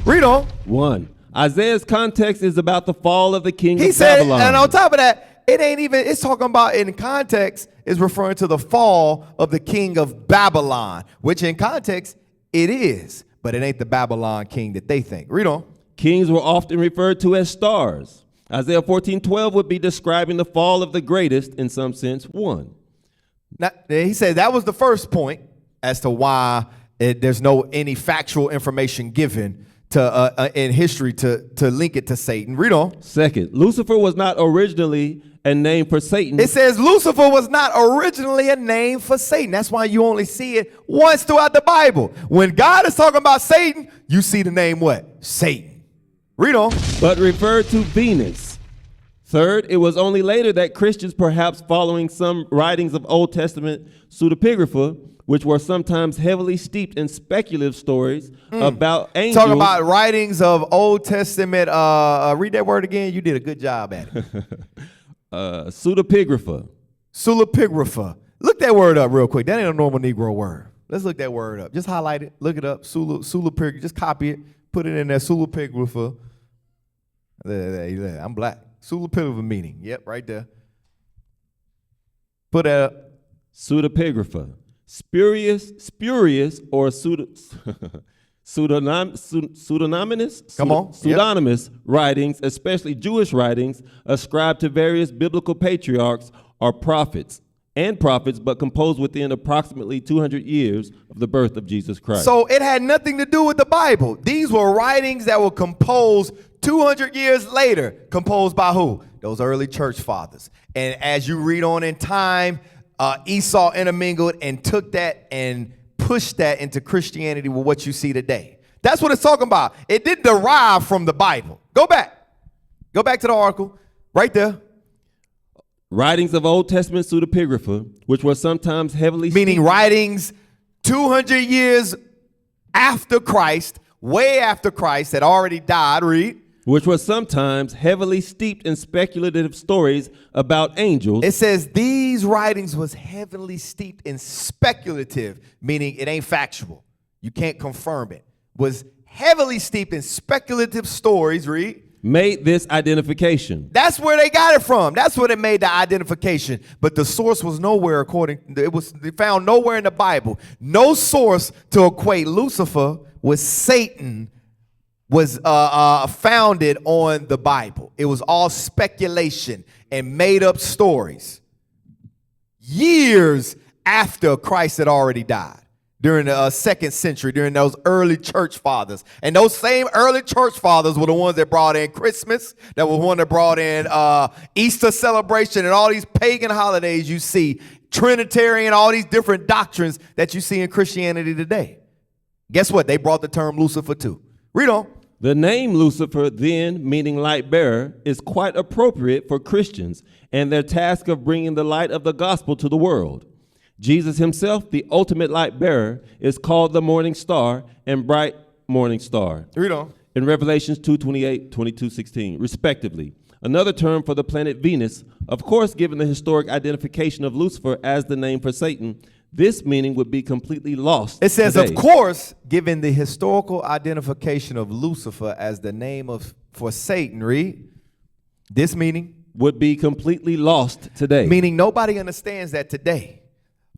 Read on. 1. Isaiah's context is about the fall of the king He of said, Babylon. and on top of that, it ain't even, it's talking about in context, is referring to the fall of the king of Babylon, which in context, it is. But it ain't the Babylon king that they think. Read on. Kings were often referred to as stars. Isaiah 14:12 would be describing the fall of the greatest, in some sense, one. Now, he said that was the first point as to why there's no any factual information given to in history to link it to Satan. Read on. Second, Lucifer was not originally a name for Satan. It says Lucifer was not originally a name for Satan. That's why you only see it once throughout the Bible. When God is talking about Satan, you see the name what? Satan. Read on. But referred to Venus. Third, it was only later that Christians, perhaps following some writings of Old Testament pseudepigrapha, which were sometimes heavily steeped in speculative stories about angels. Talking about writings of Old Testament. Read that word again. You did a good job at it. Pseudepigrapha. Pseudepigrapha. Look that word up real quick. That ain't a normal Negro word. Let's look that word up. Just highlight it. Look it up. Pseudepigrapha. Just copy it. Put it in there. Pseudepigrapha. There. I'm black. Pseudepigrapha meaning. Yep, right there. Put that up. Pseudepigrapha. Spurious or pseudonymous. Come on. Pseudonymous writings, especially Jewish writings, ascribed to various biblical patriarchs or prophets, but composed within approximately 200 years of the birth of Jesus Christ. So it had nothing to do with the Bible. These were writings that were composed 200 years later. Composed by who? Those early church fathers. And as you read on in time, Esau intermingled and took that and pushed that into Christianity with what you see today. That's what it's talking about. It didn't derive from the Bible. Go back to the article right there. Writings of Old Testament pseudepigrapha, which were sometimes heavily Meaning writings 200 years after Christ, way after Christ had already died. Read. which were sometimes heavily steeped in speculative stories about angels. It says these writings was heavily steeped in speculative, meaning it ain't factual. You can't confirm it. Was heavily steeped in speculative stories, read. Made this identification. That's where they got it from. That's where they made the identification. But the source was nowhere they found nowhere in the Bible. No source to equate Lucifer with Satan was founded on the Bible. It was all speculation and made up stories. Years after Christ had already died. During the 2nd century, during those early church fathers. And those same early church fathers were the ones that brought in Christmas, that was one that brought in Easter celebration and all these pagan holidays you see, Trinitarian, all these different doctrines that you see in Christianity today. Guess what? They brought the term Lucifer too. Read on. The name Lucifer, then, meaning light bearer, is quite appropriate for Christians and their task of bringing the light of the gospel to the world. Jesus himself, the ultimate light bearer, is called the morning star and bright morning star. Read on. In Revelations 2:28, 22:16, respectively. Another term for the planet Venus, of course, given the historic identification of Lucifer as the name for Satan, this meaning would be completely lost. It says, today. of course, given the historical identification of Lucifer as the name for Satan, read. This meaning would be completely lost today. Meaning nobody understands that today.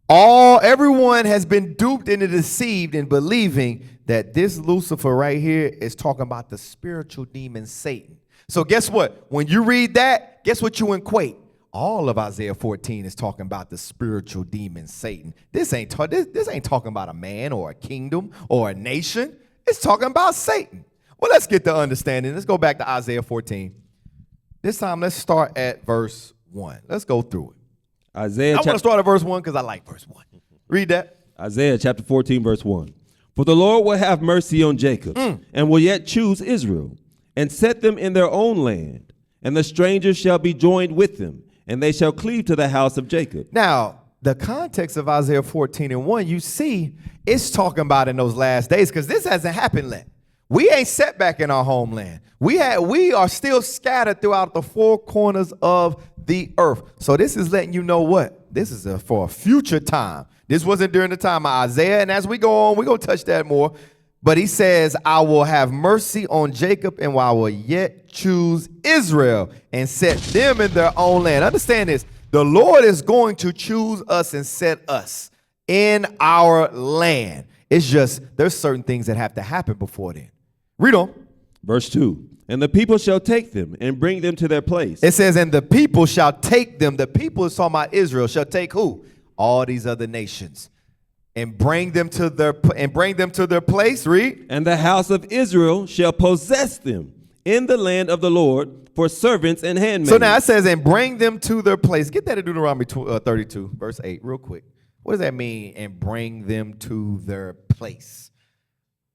Everyone has been duped and deceived in believing that this Lucifer right here is talking about the spiritual demon Satan. So guess what? When you read that, guess what you equate? All of Isaiah 14 is talking about the spiritual demon Satan. This ain't talking about a man or a kingdom or a nation. It's talking about Satan. Well, let's get the understanding. Let's go back to Isaiah 14. This time, let's start at verse 1. Let's go through it. Isaiah I want to start at verse 1 because I like verse 1. Read that. Isaiah chapter 14, verse 1. For the Lord will have mercy on Jacob, and will yet choose Israel, and set them in their own land. And the strangers shall be joined with them, and they shall cleave to the house of Jacob. Now, the context of Isaiah 14 and 1, you see, it's talking about in those last days, because this hasn't happened yet. We ain't set back in our homeland. We are still scattered throughout the four corners of the earth. So this is letting you know what? This is for a future time. This wasn't during the time of Isaiah. And as we go on, we're going to touch that more. But he says, I will have mercy on Jacob, and I will yet choose Israel and set them in their own land. Understand this. The Lord is going to choose us and set us in our land. It's just there's certain things that have to happen before then. Read on. Verse 2. And the people shall take them and bring them to their place. It says, and the people shall take them. The people is talking about Israel shall take who? All these other nations. And bring them to their place. Read. And the house of Israel shall possess them in the land of the Lord for servants and handmaids. So now it says, and bring them to their place. Get that in Deuteronomy 32, verse 8, real quick. What does that mean? And bring them to their place.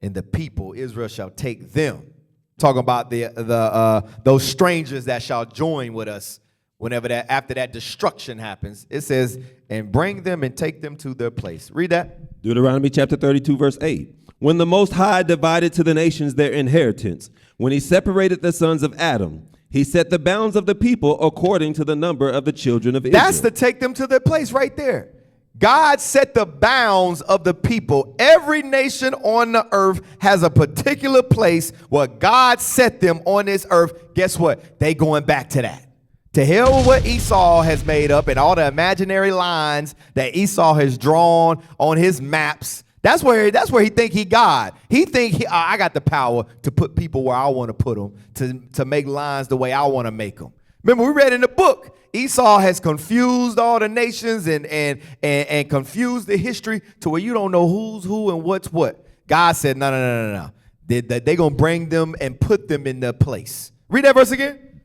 And the people, Israel, shall take them. Talking about those strangers that shall join with us after that destruction happens. It says, and bring them and take them to their place. Read that. Deuteronomy chapter 32, verse 8. When the Most High divided to the nations their inheritance, when he separated the sons of Adam, he set the bounds of the people according to the number of the children of Israel. That's to take them to their place right there. God set the bounds of the people. Every nation on the earth has a particular place where God set them on this earth. Guess what? They going back to that. To hell with what Esau has made up and all the imaginary lines that Esau has drawn on his maps. That's where he think he God. He think I got the power to put people where I want to put them, to make lines the way I want to make them. Remember, we read in the book, Esau has confused all the nations and confused the history to where you don't know who's who and what's what. God said, no. They're going to bring them and put them in their place. Read that verse again.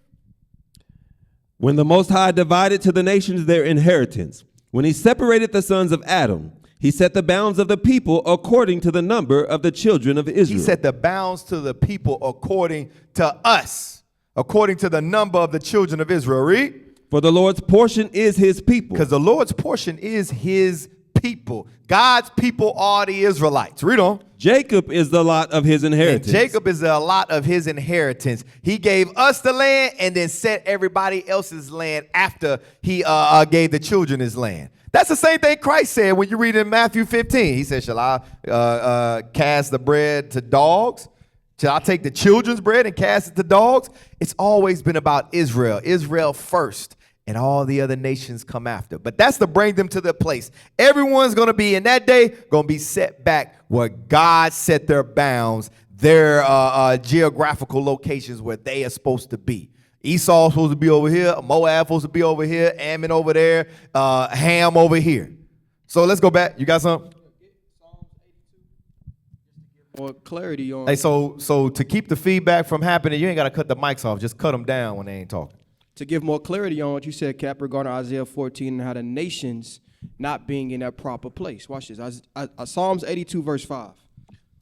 When the Most High divided to the nations their inheritance, when he separated the sons of Adam, he set the bounds of the people according to the number of the children of Israel. He set the bounds to the people according to us, according to the number of the children of Israel. Read. For the Lord's portion is his people. Because the Lord's portion is his people. God's people are the Israelites. Read on. Jacob is the lot of his inheritance. And Jacob is the lot of his inheritance. He gave us the land and then set everybody else's land after he gave the children his land. That's the same thing Christ said when you read in Matthew 15. He said, shall I cast the bread to dogs? Shall I take the children's bread and cast it to dogs? It's always been about Israel. Israel first. And all the other nations come after. But that's to bring them to their place. Everyone's going to be in that day, going to be set back where God set their bounds, their geographical locations where they are supposed to be. Esau's supposed to be over here. Moab supposed to be over here. Ammon over there. Ham over here. So let's go back. You got something? More clarity on. Hey, so to keep the feedback from happening, you ain't got to cut the mics off. Just cut them down when they ain't talking. To give more clarity on what you said, Cap, regarding Isaiah 14 and how the nations not being in their proper place. Watch this. Psalms 82, verse 5.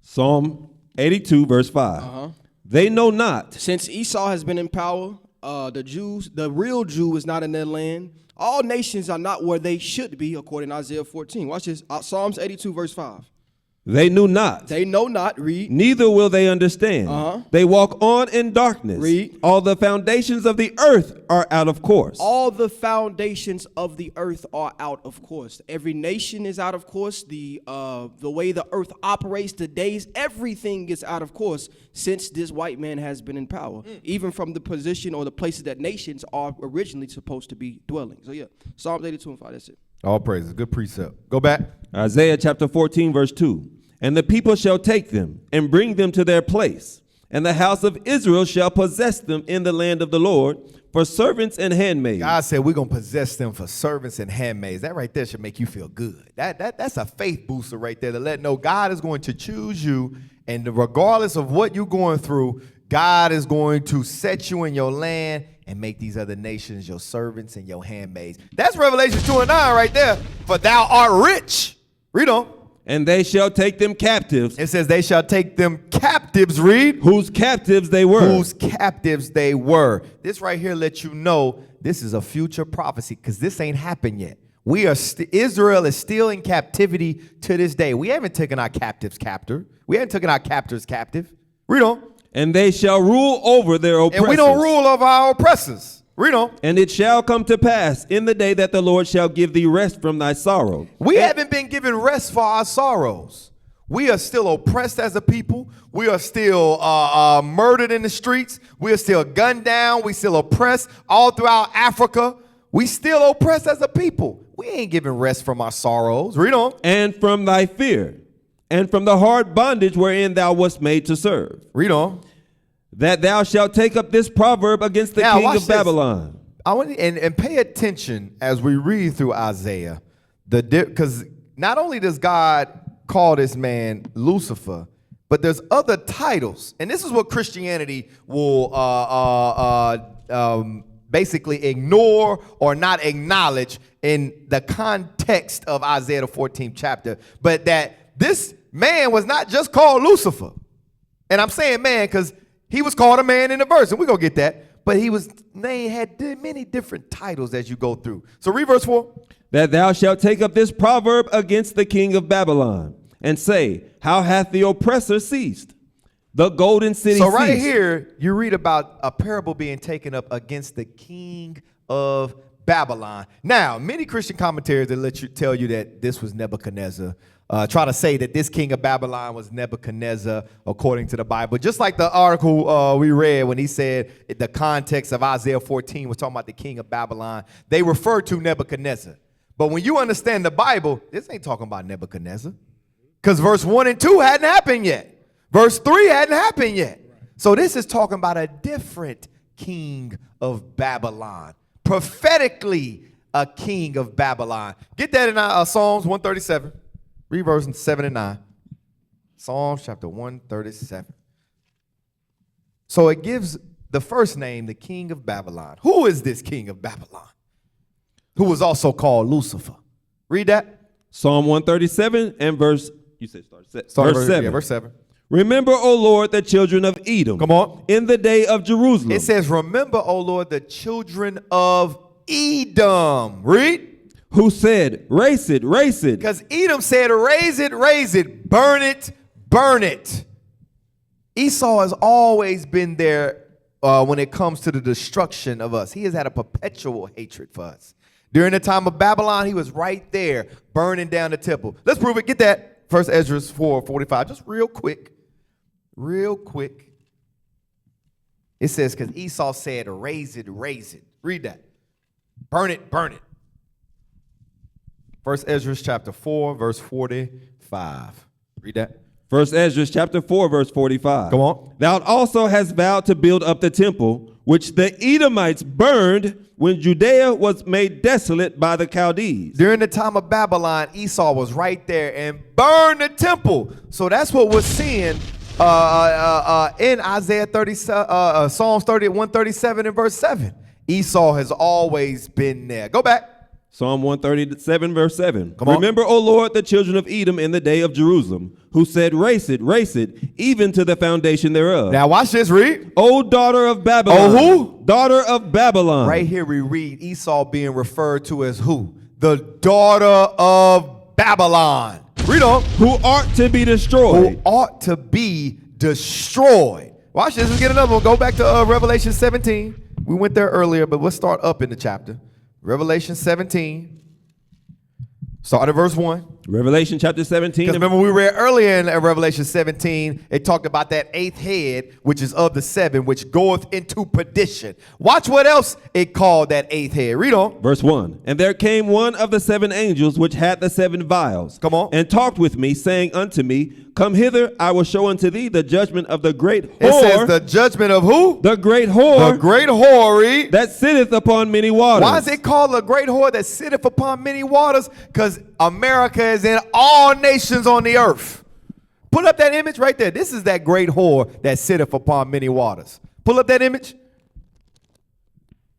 Psalm 82, verse 5. They know not. Since Esau has been in power, the real Jew is not in their land. All nations are not where they should be, according to Isaiah 14. Watch this. Psalms 82, verse 5. They knew not. They know not. Read. Neither will they understand. They walk on in darkness. Read. All the foundations of the earth are out of course. All the foundations of the earth are out of course. Every nation is out of course. The way the earth operates, the days, everything is out of course since this white man has been in power. Even from the position or the places that nations are originally supposed to be dwelling. So yeah, Psalms 82 and 5, that's it. All praises. Good precept. Go back. Isaiah chapter 14, verse 2. And the people shall take them and bring them to their place. And the house of Israel shall possess them in the land of the Lord for servants and handmaids. God said we're going to possess them for servants and handmaids. That right there should make you feel good. That's a faith booster right there to let know God is going to choose you. And regardless of what you're going through, God is going to set you in your land and make these other nations your servants and your handmaids. That's Revelation 2:9 right there. For thou art rich. Read on. And they shall take them captives. It says they shall take them captives, read. Whose captives they were. Whose captives they were. This right here lets you know this is a future prophecy because this ain't happened yet. We are Israel is still in captivity to this day. We haven't taken our captives captive. We haven't taken our captors captive. Read on. And they shall rule over their oppressors. And we don't rule over our oppressors. Read on. And it shall come to pass in the day that the Lord shall give thee rest from thy sorrow. We haven't been given rest for our sorrows. We are still oppressed as a people. We are still murdered in the streets. We are still gunned down. We still oppressed all throughout Africa. We still oppressed as a people. We ain't given rest from our sorrows. Read on. And from thy fear, and from the hard bondage wherein thou wast made to serve. Read on. That thou shalt take up this proverb against the Now, king watch of Babylon. I want and pay attention as we read through Isaiah, because not only does God call this man Lucifer, but there's other titles, and this is what Christianity will basically ignore or not acknowledge in the context of Isaiah the 14th chapter, but that this man was not just called Lucifer, and I'm saying man because he was called a man in the verse, and we're going to get that. But they had many different titles as you go through. So read verse 4. That thou shalt take up this proverb against the king of Babylon, and say, how hath the oppressor ceased? The golden city So right ceased. here, you read about a parable being taken up against the king of Babylon. Now, many Christian commentators that tell you that this was Nebuchadnezzar. Try to say that this king of Babylon was Nebuchadnezzar according to the Bible. Just like the article we read when he said the context of Isaiah 14 was talking about the king of Babylon. They refer to Nebuchadnezzar. But when you understand the Bible, this ain't talking about Nebuchadnezzar. Because verse 1 and 2 hadn't happened yet. Verse 3 hadn't happened yet. So this is talking about a different king of Babylon. Prophetically, a king of Babylon. Get that in Psalms 137. Read verses 7 and 9. Psalms chapter 137. So it gives the first name, the king of Babylon. Who is this king of Babylon? Who was also called Lucifer. Read that. Psalm 137 and verse, you said verse 7. Yeah, verse 7. Remember, O Lord, the children of Edom. Come on. In the day of Jerusalem. It says, remember, O Lord, the children of Edom. Read. Who said, race it, race it. Because Edom said, raise it, burn it, burn it. Esau has always been there when it comes to the destruction of us. He has had a perpetual hatred for us. During the time of Babylon, he was right there burning down the temple. Let's prove it. Get that. 1 Ezra 4:45. Just real quick. Real quick. It says, because Esau said, raise it, raise it. Read that. Burn it, burn it. 1 Ezra chapter 4, verse 45. Read that. 1 Ezra chapter 4, verse 45. Come on. Thou also hast vowed to build up the temple, which the Edomites burned when Judea was made desolate by the Chaldees. During the time of Babylon, Esau was right there and burned the temple. So that's what we're seeing in Isaiah 30, Psalms 137 and verse 7. Esau has always been there. Go back. Psalm 137, verse 7. Come on. Remember, O Lord, the children of Edom in the day of Jerusalem, who said, race it, even to the foundation thereof. Now watch this, read. O daughter of Babylon. Oh, who? Daughter of Babylon. Right here we read Esau being referred to as who? The daughter of Babylon. Read on. Who ought to be destroyed. Who ought to be destroyed. Watch this. Let's get another one. Go back to Revelation 17. We went there earlier, but let's start up in the chapter. Revelation 17. Start at verse 1. Revelation chapter 17. Because remember we read earlier in Revelation 17, it talked about that eighth head, which is of the seven, which goeth into perdition. Watch what else it called that eighth head. Read on. Verse 1. And there came one of the seven angels which had the seven vials. Come on. And talked with me, saying unto me, come hither, I will show unto thee the judgment of the great whore. It says the judgment of who? The great whore. The great whore. Read. That sitteth upon many waters. Why is it called the great whore that sitteth upon many waters? Because America is in all nations on the earth. Pull up that image right there. This is that great whore that sitteth upon many waters. Pull up that image.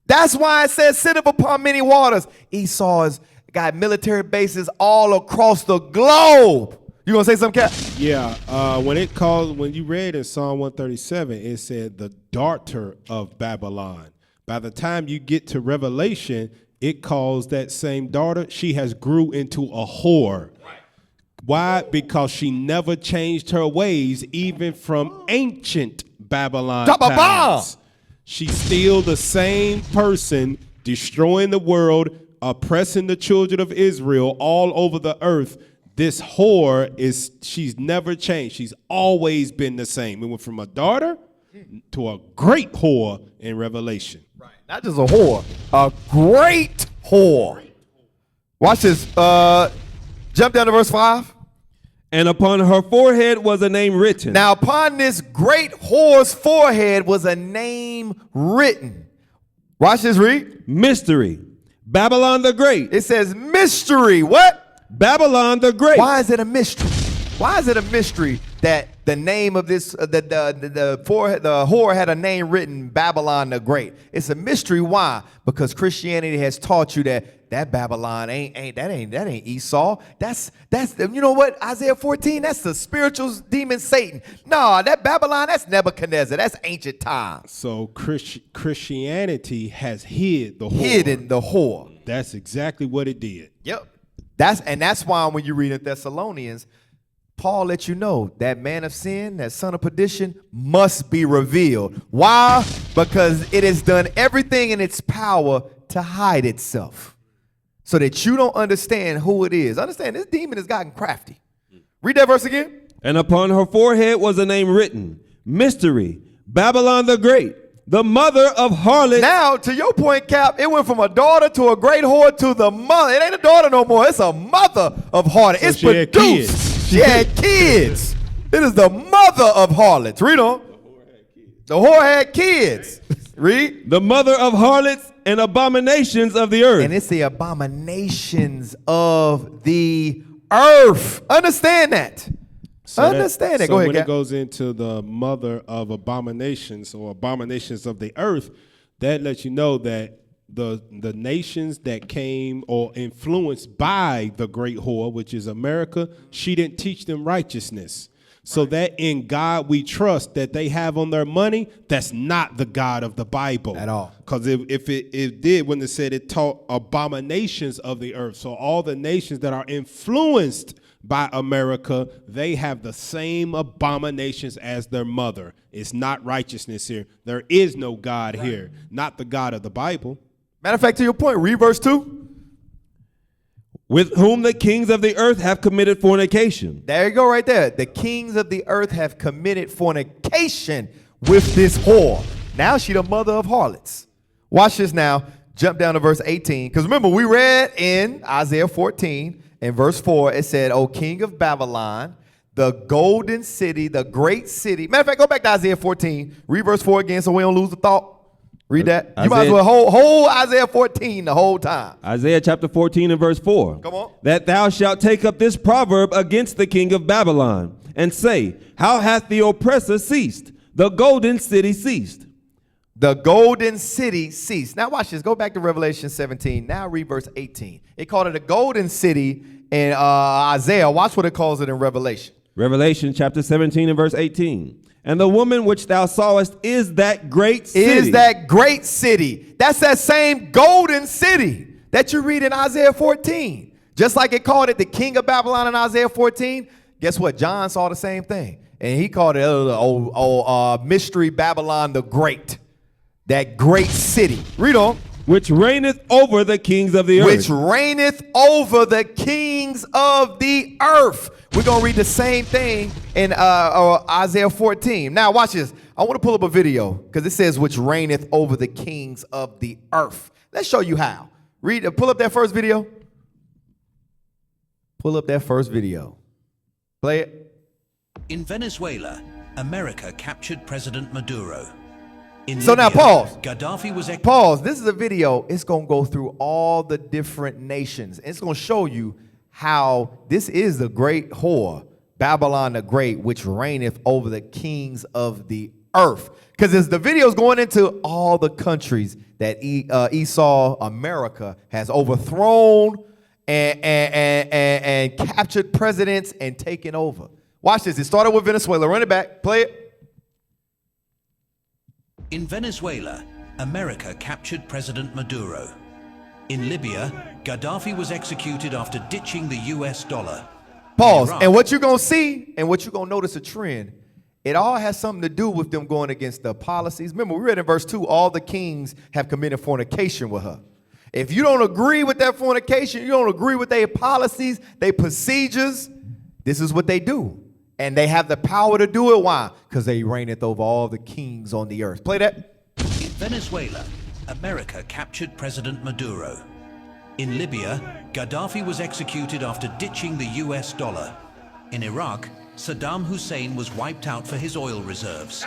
That's why it says sitteth upon many waters. Esau has got military bases all across the globe. You gonna say something, Cap? Yeah, when you read in Psalm 137, it said the daughter of Babylon. By the time you get to Revelation, it calls that same daughter, she has grew into a whore. Right. Why? Because she never changed her ways, even from ancient Babylon times. She's still the same person, destroying the world, oppressing the children of Israel all over the earth. This whore she's never changed. She's always been the same. It went from a daughter to a great whore in Revelation. Right. Not just a whore, a great whore. Watch this. Jump down to verse 5. And upon her forehead was a name written. Now upon this great whore's forehead was a name written. Watch this, read. Mystery. Babylon the Great. It says mystery. What? Babylon the Great. Why is it a mystery? Why is it a mystery that the name of this, the whore had a name written, Babylon the Great? It's a mystery. Why? Because Christianity has taught you that Babylon ain't Esau. That's you know what? Isaiah 14, that's the spiritual demon Satan. No, that Babylon, that's Nebuchadnezzar. That's ancient times. So Christianity has hidden the whore. That's exactly what it did. Yep. That's why when you read in Thessalonians, Paul lets you know that man of sin, that son of perdition, must be revealed. Why? Because it has done everything in its power to hide itself, so that you don't understand who it is. Understand, this demon has gotten crafty. Read that verse again. And upon her forehead was a name written, Mystery, Babylon the Great, the mother of harlots. Now, to your point, Cap, it went from a daughter to a great whore to the mother. It ain't a daughter no more. It's a mother of harlots. So it's she had produced. kids. She had kids. It is the mother of harlots. Read on. The whore had kids. Read. The mother of harlots and abominations of the earth. And it's the abominations of the earth. Understand that. Understand that. Go ahead, when Cap. it goes into the mother of abominations or abominations of the earth, that lets you know that the nations that came or influenced by the great whore, which is America, she didn't teach them righteousness. So that in God we trust that they have on their money, that's not the God of the Bible. At all. Because if it did, when it said it taught abominations of the earth. So all the nations that are influenced by America, they have the same abominations as their mother. It's not righteousness here. There is no God here, not the God of the Bible. Matter of fact, to your point, read verse 2. With whom the kings of the earth have committed fornication. There you go right there. The kings of the earth have committed fornication with this whore. Now she the mother of harlots. Watch this now. Jump down to verse 18. Because remember, we read in Isaiah 14 and verse 4, it said, O king of Babylon, the golden city, the great city. Matter of fact, go back to Isaiah 14. Read verse 4 again so we don't lose the thought. Read that. You might as well hold Isaiah 14 the whole time. Isaiah chapter 14 and verse 4. Come on. That thou shalt take up this proverb against the king of Babylon, and say, How hath the oppressor ceased? The golden city ceased. The golden city ceased. Now watch this. Go back to Revelation 17. Now read verse 18. It called it a golden city in Isaiah. Watch what it calls it in Revelation. Revelation chapter 17 and verse 18. And the woman which thou sawest is that great city. Is that great city. That's that same golden city that you read in Isaiah 14. Just like it called it the king of Babylon in Isaiah 14. Guess what? John saw the same thing. And he called it mystery Babylon the Great. That great city. Read on. Which reigneth over the kings of the earth. Which reigneth over the kings of the earth. We're going to read the same thing in Isaiah 14. Now, watch this. I want to pull up a video because it says, which reigneth over the kings of the earth. Let's show you how. Pull up that first video. Pull up that first video. Play it. In Venezuela, America captured President Maduro. In So now Libya, pause. Gaddafi was Pause. This is a video. It's going to go through all the different nations. It's going to show you how this is the great whore Babylon the Great, which reigneth over the kings of the earth. Because as the video is going into all the countries that Esau, America, has overthrown and captured presidents and taken over. Watch this. It started with Venezuela. Run it back. Play it. In Venezuela, America captured President Maduro. In Libya, Gaddafi was executed after ditching the US dollar. Pause. Iraq, And what you're going to see and what you're going to notice a trend, it all has something to do with them going against the policies. Remember, we read in verse 2, all the kings have committed fornication with her. If you don't agree with that fornication, you don't agree with their policies, their procedures, this is what they do. And they have the power to do it. Why? Because they reigneth over all the kings on the earth. Play that. In Venezuela, America captured President Maduro. In Libya, Gaddafi was executed after ditching the US dollar. In Iraq, Saddam Hussein was wiped out for his oil reserves.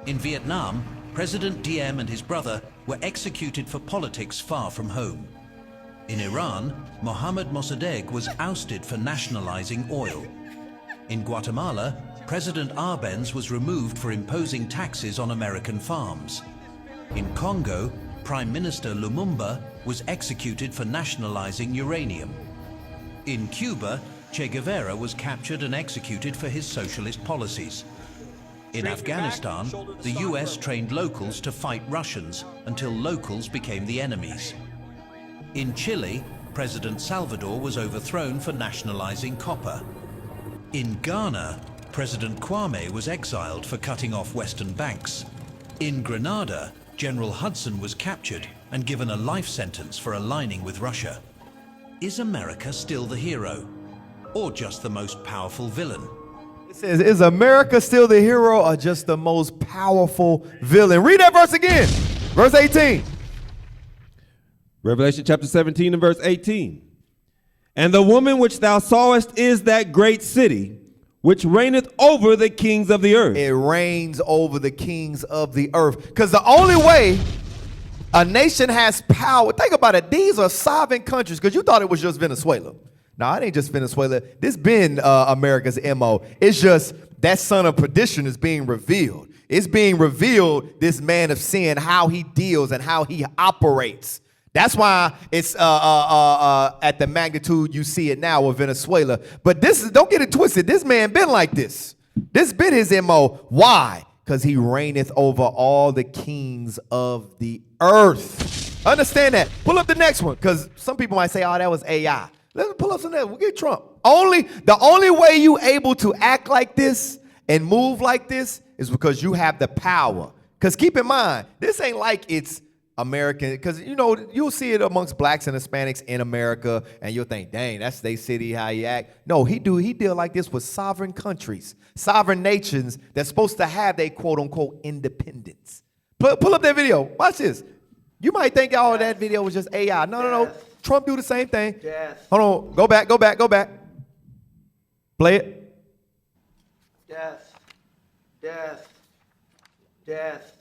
In Vietnam, President Diem and his brother were executed for politics far from home. In Iran, Mohammad Mossadegh was ousted for nationalizing oil. In Guatemala, President Arbenz was removed for imposing taxes on American farms. In Congo, Prime Minister Lumumba was executed for nationalizing uranium. In Cuba, Che Guevara was captured and executed for his socialist policies. In Afghanistan, the US trained locals to fight Russians until locals became the enemies. In Chile, President Salvador was overthrown for nationalizing copper. In Ghana, President Kwame was exiled for cutting off western banks. In Grenada, General Hudson was captured and given a life sentence for aligning with Russia. Is America still the hero, or just the most powerful villain? It says, is America still the hero or just the most powerful villain? Read that verse again. Verse 18. Revelation chapter 17 and verse 18. And the woman which thou sawest is that great city, which reigneth over the kings of the earth. It reigns over the kings of the earth. Because the only way a nation has power, think about it, these are sovereign countries, because you thought it was just Venezuela. No, it ain't just Venezuela. This been America's MO. It's just that son of perdition is being revealed. It's being revealed, this man of sin, how he deals and how he operates. That's why it's at the magnitude you see it now with Venezuela. But this is, don't get it twisted. This man been like this. This been his MO. Why? Because he reigneth over all the kings of the earth. Understand that. Pull up the next one, because some people might say, oh, that was AI. Let's pull up some of that. We'll get Trump. The only way you able to act like this and move like this is because you have the power. Because keep in mind, this ain't like it's American, because you know you'll see it amongst blacks and Hispanics in America, and you'll think, dang, that's their city, how he act. No, he deal like this with sovereign countries, sovereign nations that's supposed to have their quote unquote independence. Pull up that video. Watch this. You might think all that video was just AI. No. Trump do the same thing. Death. Hold on. Go back. Play it. Death. Death. Death.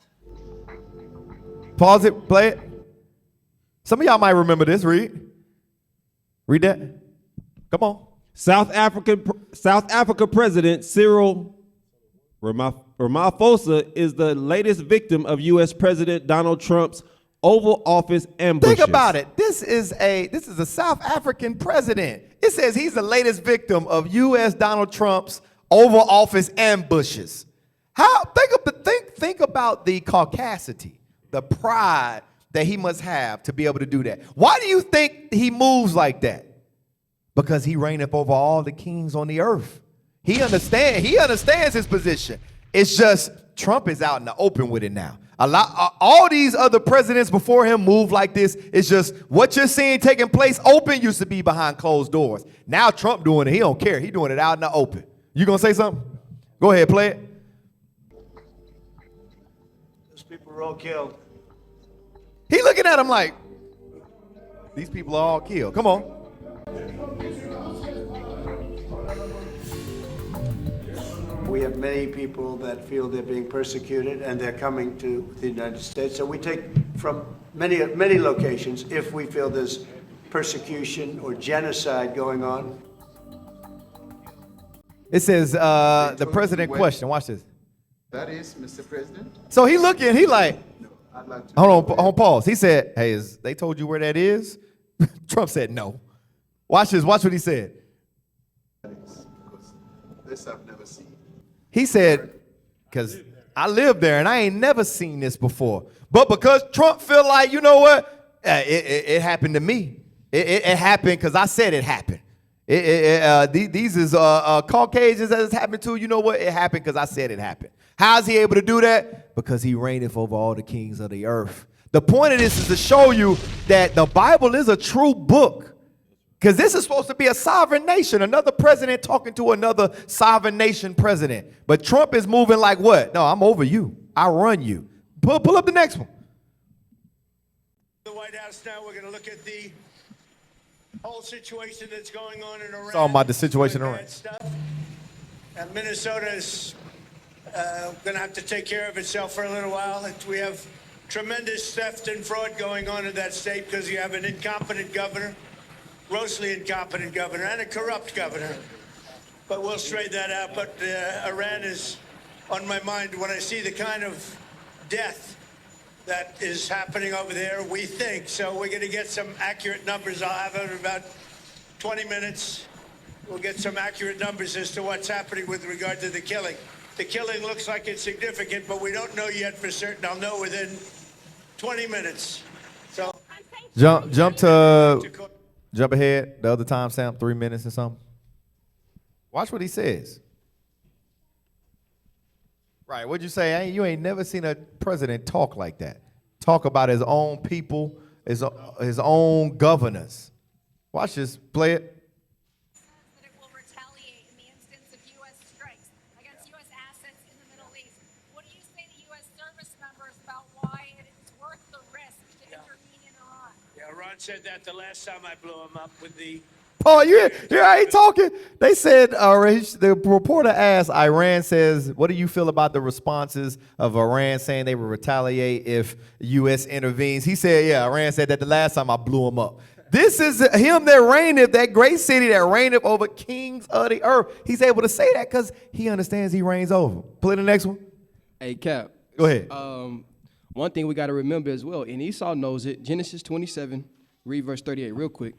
Pause it. Play it. Some of y'all might remember this. Read that. Come on. South Africa President Cyril Ramaphosa is the latest victim of U.S. President Donald Trump's Oval Office ambushes. Think about it. This is a South African president. It says he's the latest victim of U.S. Donald Trump's Oval Office ambushes. Think about the caucasity, the pride that he must have to be able to do that. Why do you think he moves like that? Because he reigneth over all the kings on the earth. He understands his position. It's just Trump is out in the open with it now. All these other presidents before him move like this. It's just what you're seeing taking place open used to be behind closed doors. Now Trump doing it. He don't care. He doing it out in the open. You gonna say something? Go ahead, play it. Those people were all killed. He looking at him like, these people are all killed. Come on. We have many people that feel they're being persecuted and they're coming to the United States. So we take from many locations if we feel there's persecution or genocide going on. It says the president question. Watch this. That is, Mr. President. So he looking, he like, I'd like to. hold on, pause. He said, hey, they told you where that is? Trump said no. Watch this, watch what he said. Because this I've never seen. He said, because I live there and I ain't never seen this before. But because Trump feel like, you know what? It happened to me. It happened because I said it happened. These is Caucasians that it's happened to. You know what? It happened because I said it happened. How's he able to do that? Because he reigneth over all the kings of the earth. The point of this is to show you that the Bible is a true book. Because this is supposed to be a sovereign nation, another president talking to another sovereign nation president. But Trump is moving like what? No, I'm over you. I run you. Pull up the next one. The White House now, we're going to look at the whole situation that's going on in Iran. Talking about the situation in Really Iran. bad stuff. And Minnesota is going to have to take care of itself for a little while. We have tremendous theft and fraud going on in that state because you have an incompetent governor, grossly incompetent governor, and a corrupt governor. But we'll straighten that out. But Iran is on my mind when I see the kind of death that is happening over there, we think. So we're going to get some accurate numbers. I'll have it in about 20 minutes. We'll get some accurate numbers as to what's happening with regard to the killing. The killing looks like it's significant, but we don't know yet for certain. I'll know within 20 minutes. So Jump ahead. The other timestamp, 3 minutes or something. Watch what he says. Right, what'd you say? Hey, you ain't never seen a president talk like that. Talk about his own people, his own governors. Watch this, play it. That it will retaliate in the instance of U.S. strikes against U.S. assets in the Middle East. What do you say to U.S. service members about why it is worth the risk to intervene in Iran? yeah, Ron said that the last time I blew him up with the Paul, you hear how he talking? They said, the reporter asked, Iran says, what do you feel about the responses of Iran saying they will retaliate if U.S. intervenes? He said, yeah, Iran said that the last time I blew him up. This is him that reigneth, that great city that reigneth over kings of the earth. He's able to say that because he understands he reigns over. Play the next one. Hey, Cap. Go ahead. One thing we got to remember as well, and Esau knows it, Genesis 27, read verse 38 real quick.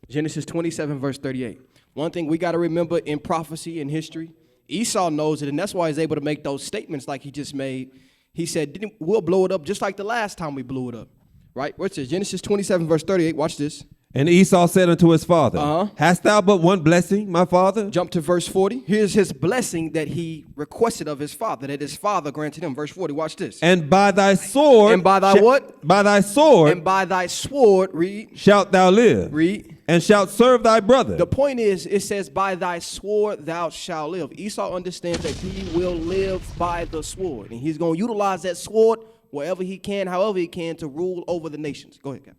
Genesis 27, verse 38. One thing we got to remember in prophecy and history, Esau knows it, and that's why he's able to make those statements like he just made. He said, we'll blow it up just like the last time we blew it up. Right? What's this? Genesis 27, verse 38. Watch this. And Esau said unto his father, Hast thou but one blessing, my father? Jump to verse 40. Here's his blessing that he requested of his father, that his father granted him. Verse 40, watch this. And by thy sword. And by thy what? By thy sword. And by thy sword, read. Shalt thou live. Read. And shalt serve thy brother. The point is, it says, by thy sword thou shalt live. Esau understands that he will live by the sword. And he's going to utilize that sword wherever he can, however he can, to rule over the nations. Go ahead, Cap.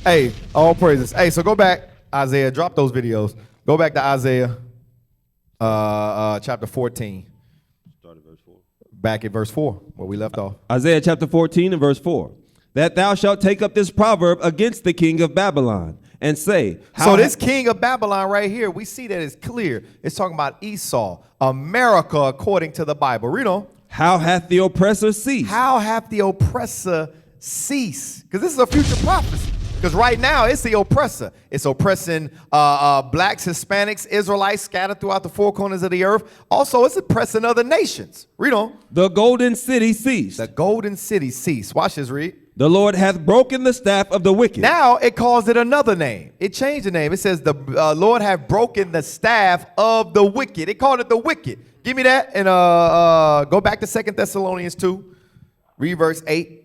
Hey, all praises. Hey, so go back, Isaiah. Drop those videos. Go back to Isaiah chapter 14. Start at verse 4. Back at verse 4, where we left off. Isaiah chapter 14 and verse 4. That thou shalt take up this proverb against the king of Babylon and say. So this king of Babylon right here, we see that it's clear. It's talking about Esau, America, according to the Bible. Read on. How hath the oppressor ceased? How hath the oppressor ceased? Because this is a future prophecy. Because right now, it's the oppressor. It's oppressing blacks, Hispanics, Israelites scattered throughout the four corners of the earth. Also, it's oppressing other nations. Read on. The golden city ceased. The golden city ceased. Watch this, read. The Lord hath broken the staff of the wicked. Now, it calls it another name. It changed the name. It says, the Lord hath broken the staff of the wicked. It called it the wicked. Give me that and go back to 2 Thessalonians 2. Read verse 8.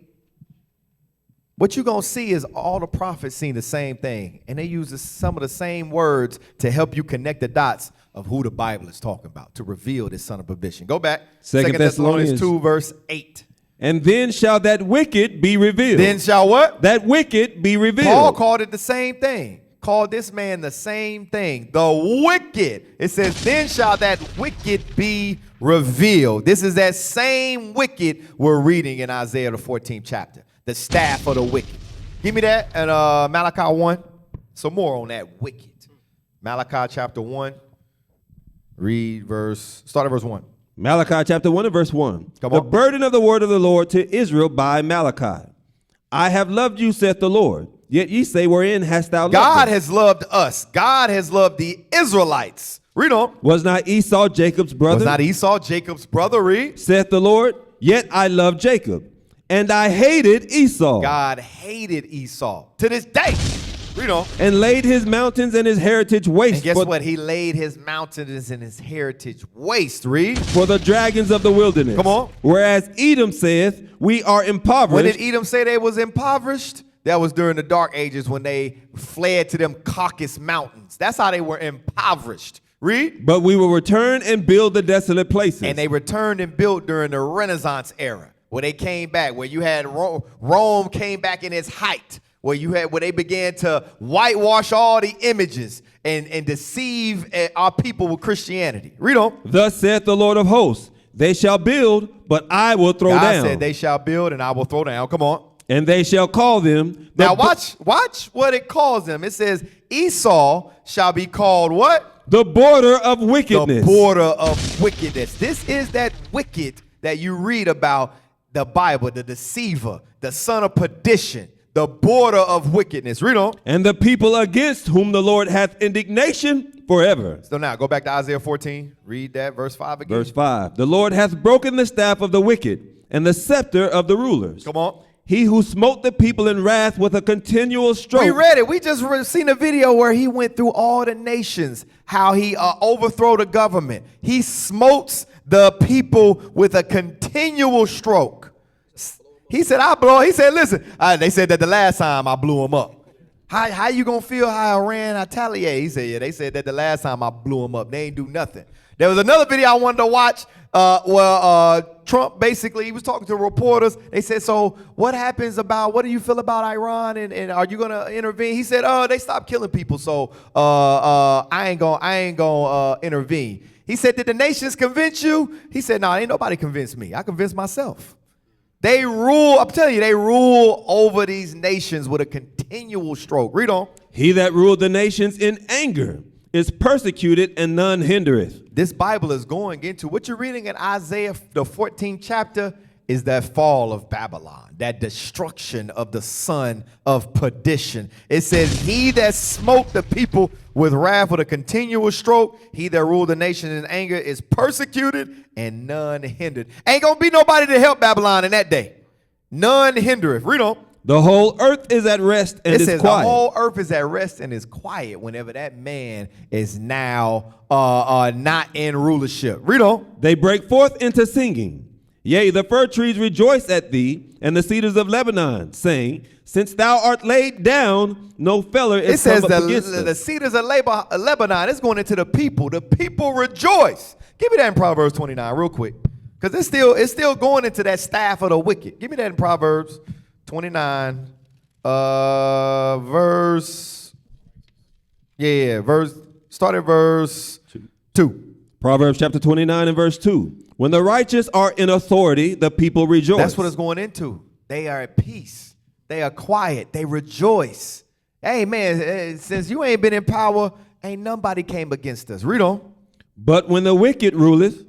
What you're going to see is all the prophets seeing the same thing. And they use some of the same words to help you connect the dots of who the Bible is talking about, to reveal this son of perdition. Go back. 2 Thessalonians 2, verse 8. And then shall that wicked be revealed. Then shall what? That wicked be revealed. Paul called it the same thing. Called this man the same thing. The wicked. It says, then shall that wicked be revealed. This is that same wicked we're reading in Isaiah the 14th chapter. The staff of the wicked. Give me that and Malachi 1. Some more on that wicked. Malachi chapter 1. Start at verse 1. Malachi chapter 1 and verse 1. Come The on. burden of the word of the Lord to Israel by Malachi. I have loved you, saith the Lord. Yet ye say, wherein hast thou loved God them? has loved us. God has loved the Israelites. Read on. Was not Esau Jacob's brother? Was not Esau Jacob's brother? Read. Saith the Lord, yet I loved Jacob, and I hated Esau, God hated Esau to this day. Read on. and laid his mountains and his heritage waste And guess for, what? He laid his mountains and his heritage waste. Read. for the dragons of the wilderness. Come on. Whereas Edom saith, we are impoverished. When did Edom say they was impoverished? That was during the dark ages when they fled to them Caucasus mountains. That's how they were impoverished. Read. But we will return and build the desolate places. And they returned and built during the Renaissance era, where they came back, where you had Rome came back in its height, where they began to whitewash all the images and deceive our people with Christianity. Read on. Thus saith the Lord of hosts, they shall build, but I will throw God down. said they shall build and I will throw down. Come on. And they shall call them. Now watch what it calls them. It says Esau shall be called what? The border of wickedness. The border of wickedness. This is that wicked that you read about the Bible, the deceiver, the son of perdition, the border of wickedness. Read on. And the people against whom the Lord hath indignation forever. So now go back to Isaiah 14. Read that verse 5 again. Verse 5. The Lord hath broken the staff of the wicked and the scepter of the rulers. Come on. He who smote the people in wrath with a continual stroke. We read it. We just seen a video where he went through all the nations, how he overthrew the government. He smotes the people with a continual stroke. He said, He said, listen, they said that the last time I blew him up. How you gonna feel how Iran retaliate? He said, yeah, they said that the last time I blew him up. They ain't do nothing. There was another video I wanted to watch where Trump basically, he was talking to reporters. They said, so what do you feel about Iran and are you gonna intervene? He said, they stopped killing people, so I ain't gonna intervene. He said, did the nations convince you? He said, no, ain't nobody convinced me. I convinced myself. They rule, I'm telling you, they rule over these nations with a continual stroke. Read on. He that ruled the nations in anger is persecuted, and none hindereth. This Bible is going into what you're reading in Isaiah, the 14th chapter, is that fall of Babylon, that destruction of the son of perdition. It says, he that smote the people with wrath with a continual stroke, he that ruled the nation in anger is persecuted, and none hindered. Ain't gonna be nobody to help Babylon in that day. None hindereth. Read on. The whole earth is at rest and it is says quiet. The whole earth is at rest and is quiet whenever that man is now not in rulership. Read on. They break forth into singing. Yea, the fir trees rejoice at thee, and the cedars of Lebanon, saying, since thou art laid down, no feller is come up against us. The cedars of Lebanon is going into the people. The people rejoice. Give me that in Proverbs 29 real quick, because it's still going into that staff of the wicked. Give me that in Proverbs 29, start at verse 2. Proverbs chapter 29 and verse 2. When the righteous are in authority, the people rejoice. That's what it's going into. They are at peace. They are quiet. They rejoice. Hey, man, since you ain't been in power, ain't nobody came against us. Read on. But when the wicked ruleth,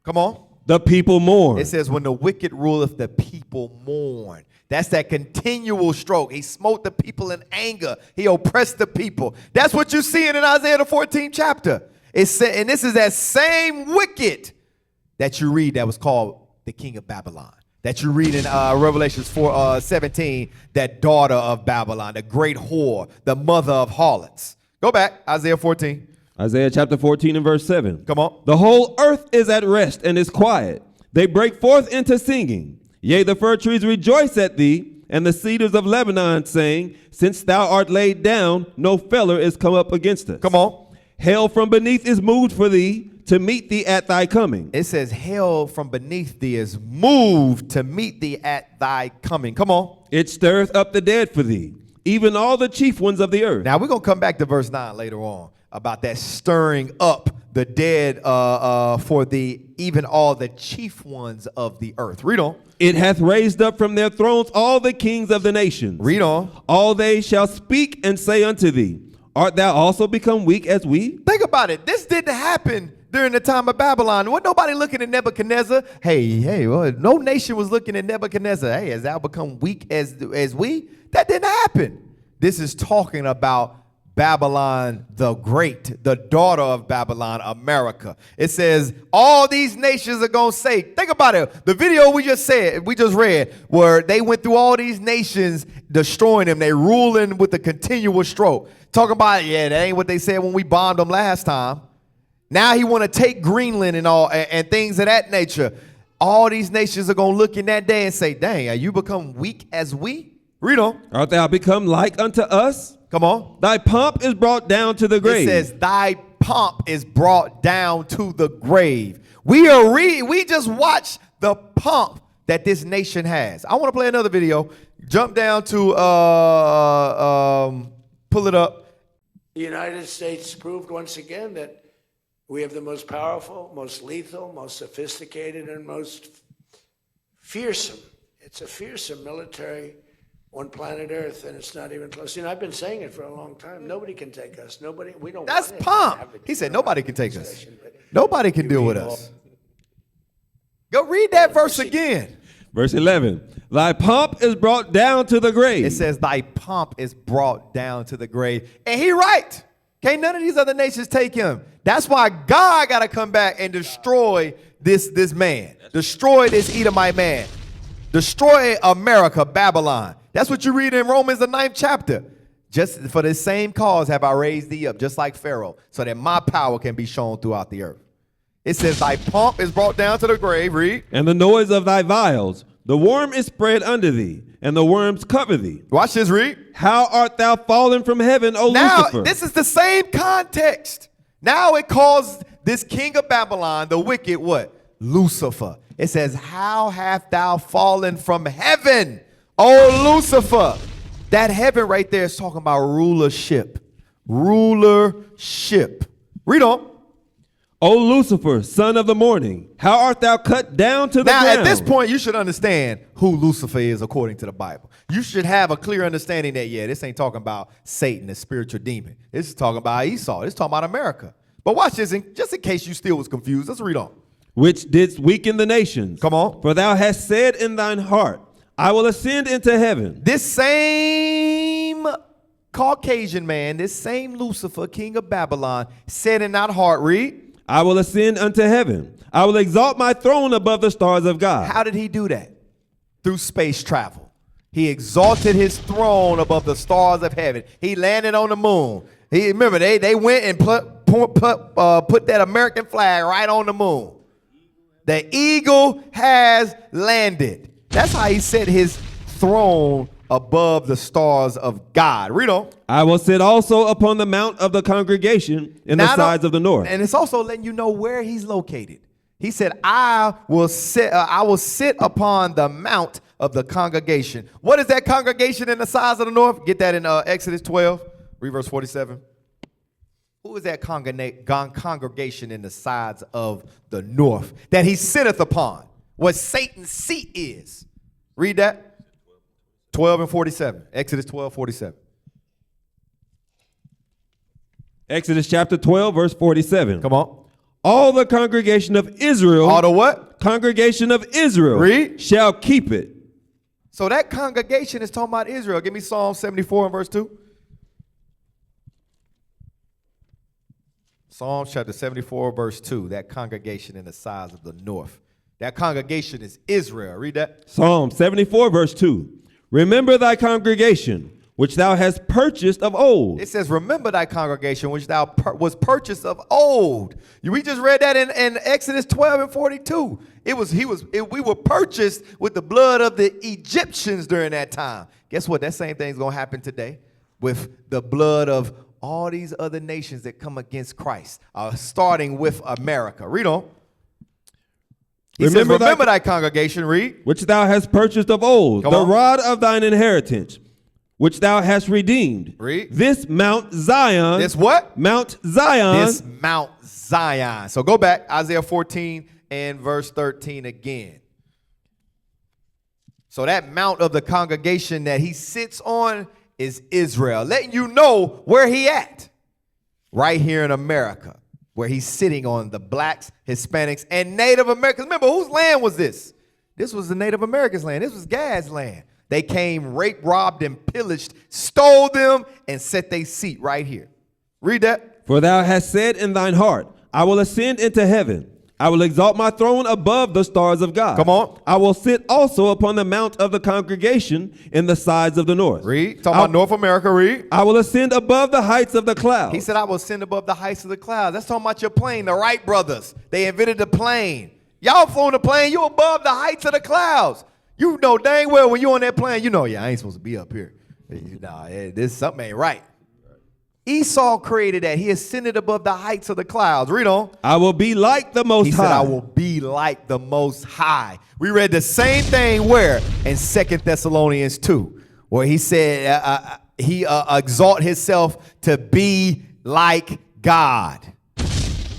come on, the people mourn. It says, when the wicked ruleth, the people mourn. That's that continual stroke. He smote the people in anger. He oppressed the people. That's what you're seeing in Isaiah the 14th chapter. And this is that same wicked that you read that was called the king of Babylon. That you read in Revelations 4:17, that daughter of Babylon, the great whore, the mother of harlots. Go back, Isaiah 14. Isaiah chapter 14 and verse 7. Come on. The whole earth is at rest and is quiet. They break forth into singing. Yea, the fir trees rejoice at thee, and the cedars of Lebanon, saying, since thou art laid down, no feller is come up against us. Come on. Hell from beneath is moved for thee to meet thee at thy coming. It says hell from beneath thee is moved to meet thee at thy coming. Come on. It stirreth up the dead for thee, even all the chief ones of the earth. Now we're going to come back to verse 9 later on about that stirring up the dead for thee, even all the chief ones of the earth. Read on. It hath raised up from their thrones all the kings of the nations. Read on. All they shall speak and say unto thee, art thou also become weak as we? Think about it. This didn't happen during the time of Babylon. Wasn't nobody looking at Nebuchadnezzar. Hey, well, no nation was looking at Nebuchadnezzar. Hey, has thou become weak as we? That didn't happen. This is talking about Babylon the Great, the daughter of Babylon, America. It says all these nations are going to say, think about it. The video we just read, where they went through all these nations, destroying them. They ruling with a continual stroke. Talking about, yeah, that ain't what they said when we bombed them last time. Now he want to take Greenland and all and things of that nature. All these nations are going to look in that day and say, dang, are you become weak as we? Read on. Art thou become like unto us? Come on. Thy pomp is brought down to the grave. It says, thy pomp is brought down to the grave. We just watched the pomp that this nation has. I want to play another video. Jump down to, pull it up. The United States proved once again that we have the most powerful, most lethal, most sophisticated, and most fearsome. It's a fearsome military on planet Earth, and it's not even close. You know, I've been saying it for a long time. Nobody can take us. Nobody. We don't. That's want it. pomp. He said nobody can take us. Nobody can deal with us. Go read that verse again. Verse 11. Thy pomp is brought down to the grave. It says thy pomp is brought down to the grave. And he right. Can't none of these other nations take him. That's why God got to come back and destroy this man. Destroy this Edomite man. Destroy America, Babylon. That's what you read in Romans, the 9th chapter. Just for the same cause have I raised thee up, just like Pharaoh, so that my power can be shown throughout the earth. It says thy pomp is brought down to the grave, read. And the noise of thy vials, the worm is spread under thee, and the worms cover thee. Watch this, read. How art thou fallen from heaven, O Now, Lucifer? this is the same context. Now it calls this king of Babylon, the wicked, what? Lucifer. It says, how hast thou fallen from heaven, O Lucifer? That heaven right there is talking about rulership. Rulership. Read on. O Lucifer, son of the morning, how art thou cut down to the ground? Now, at this point, you should understand who Lucifer is according to the Bible. You should have a clear understanding that, yeah, this ain't talking about Satan, the spiritual demon. This is talking about Esau. This is talking about America. But watch this, just in case you still was confused. Let's read on. Which didst weaken the nations. Come on. For thou hast said in thine heart, I will ascend into heaven. This same Caucasian man, this same Lucifer, king of Babylon, said in that heart, read. I will ascend unto heaven. I will exalt my throne above the stars of God. How did he do that? Through space travel. He exalted his throne above the stars of heaven. He landed on the moon. Remember, they went and put that American flag right on the moon. The eagle has landed. That's how he set his throne above the stars of God. Read on. I will sit also upon the mount of the congregation in the sides of the north. And it's also letting you know where he's located. He said, I will sit upon the mount of the congregation. What is that congregation in the sides of the north? Get that in Exodus 12, read verse 47. Who is that congregation in the sides of the north that he sitteth upon? What Satan's seat is. Read that. 12 and 47. Exodus 12, 47. Exodus chapter 12, verse 47. Come on. All the congregation of Israel. All the what? Congregation of Israel. Read. Shall keep it. So that congregation is talking about Israel. Give me Psalm 74 and verse 2. Psalm chapter 74, verse 2. That congregation in the sides of the north. That congregation is Israel. Read that. Psalm 74, verse 2. Remember thy congregation, which thou hast purchased of old. It says, remember thy congregation, which thou was purchased of old. We just read that in Exodus 12 and 42. We were purchased with the blood of the Egyptians during that time. Guess what? That same thing's going to happen today with the blood of all these other nations that come against Christ, starting with America. Read on. He remember thy congregation, read. Which thou hast purchased of old, the rod of thine inheritance, which thou hast redeemed. Read. This Mount Zion. This what? Mount Zion. This Mount Zion. So go back, Isaiah 14 and verse 13 again. So that mount of the congregation that he sits on is Israel, letting you know where he at. Right here in America, where he's sitting on the blacks, Hispanics, and Native Americans. Remember, whose land was this? This was the Native Americans' land. This was Gad's land. They came, raped, robbed, and pillaged, stole them, and set their seat right here. Read that. For thou hast said in thine heart, I will ascend into heaven. I will exalt my throne above the stars of God. Come on. I will sit also upon the mount of the congregation in the sides of the north. Read. Talking about North America, read. I will ascend above the heights of the clouds. He said, I will ascend above the heights of the clouds. That's talking about your plane, the Wright brothers. They invented the plane. Y'all flown the plane, you above the heights of the clouds. You know dang well when you on that plane, you know, yeah, I ain't supposed to be up here. Nah, this something ain't right. Esau created that. He ascended above the heights of the clouds. Read on. I will be like the Most High. He said, I will be like the Most High. We read the same thing where? In 2 Thessalonians 2, where he said he exalt himself to be like God.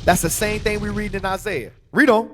That's the same thing we read in Isaiah. Read on.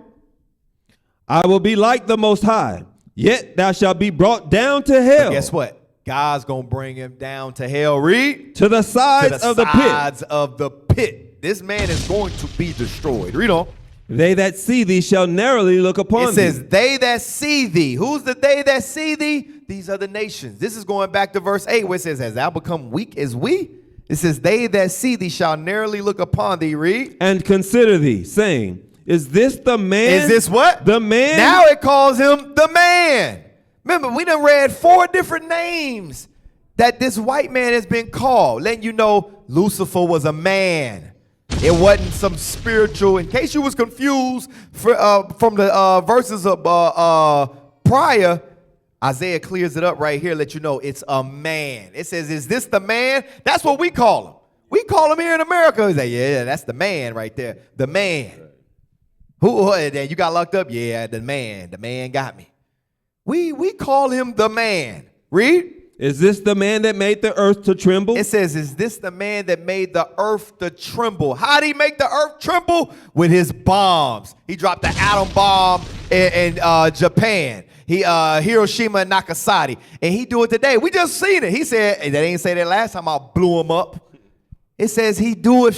I will be like the Most High, yet thou shalt be brought down to hell. But guess what? God's going to bring him down to hell. Read. To the sides of the pit. Sides of the pit. This man is going to be destroyed. Read on. They that see thee shall narrowly look upon thee. It says, they that see thee. Who's the they that see thee? These are the nations. This is going back to verse 8 where it says, has thou become weak as we? It says, they that see thee shall narrowly look upon thee. Read. And consider thee, saying, is this the man? Is this what? The man? Now it calls him the man. Remember, we done read 4 different names that this white man has been called, letting you know Lucifer was a man. It wasn't some spiritual, in case you was confused from the verses of prior, Isaiah clears it up right here, let you know it's a man. It says, is this the man? That's what we call him. We call him here in America. He's like, yeah, that's the man right there. The man. Who you got locked up? Yeah, the man. The man got me. We call him the man. Read. Is this the man that made the earth to tremble? It says, is this the man that made the earth to tremble? How did he make the earth tremble? With his bombs. He dropped the atom bomb in Japan. Hiroshima and Nagasaki. And he do it today. We just seen it. He said, they didn't say that last time I blew him up. It says he do it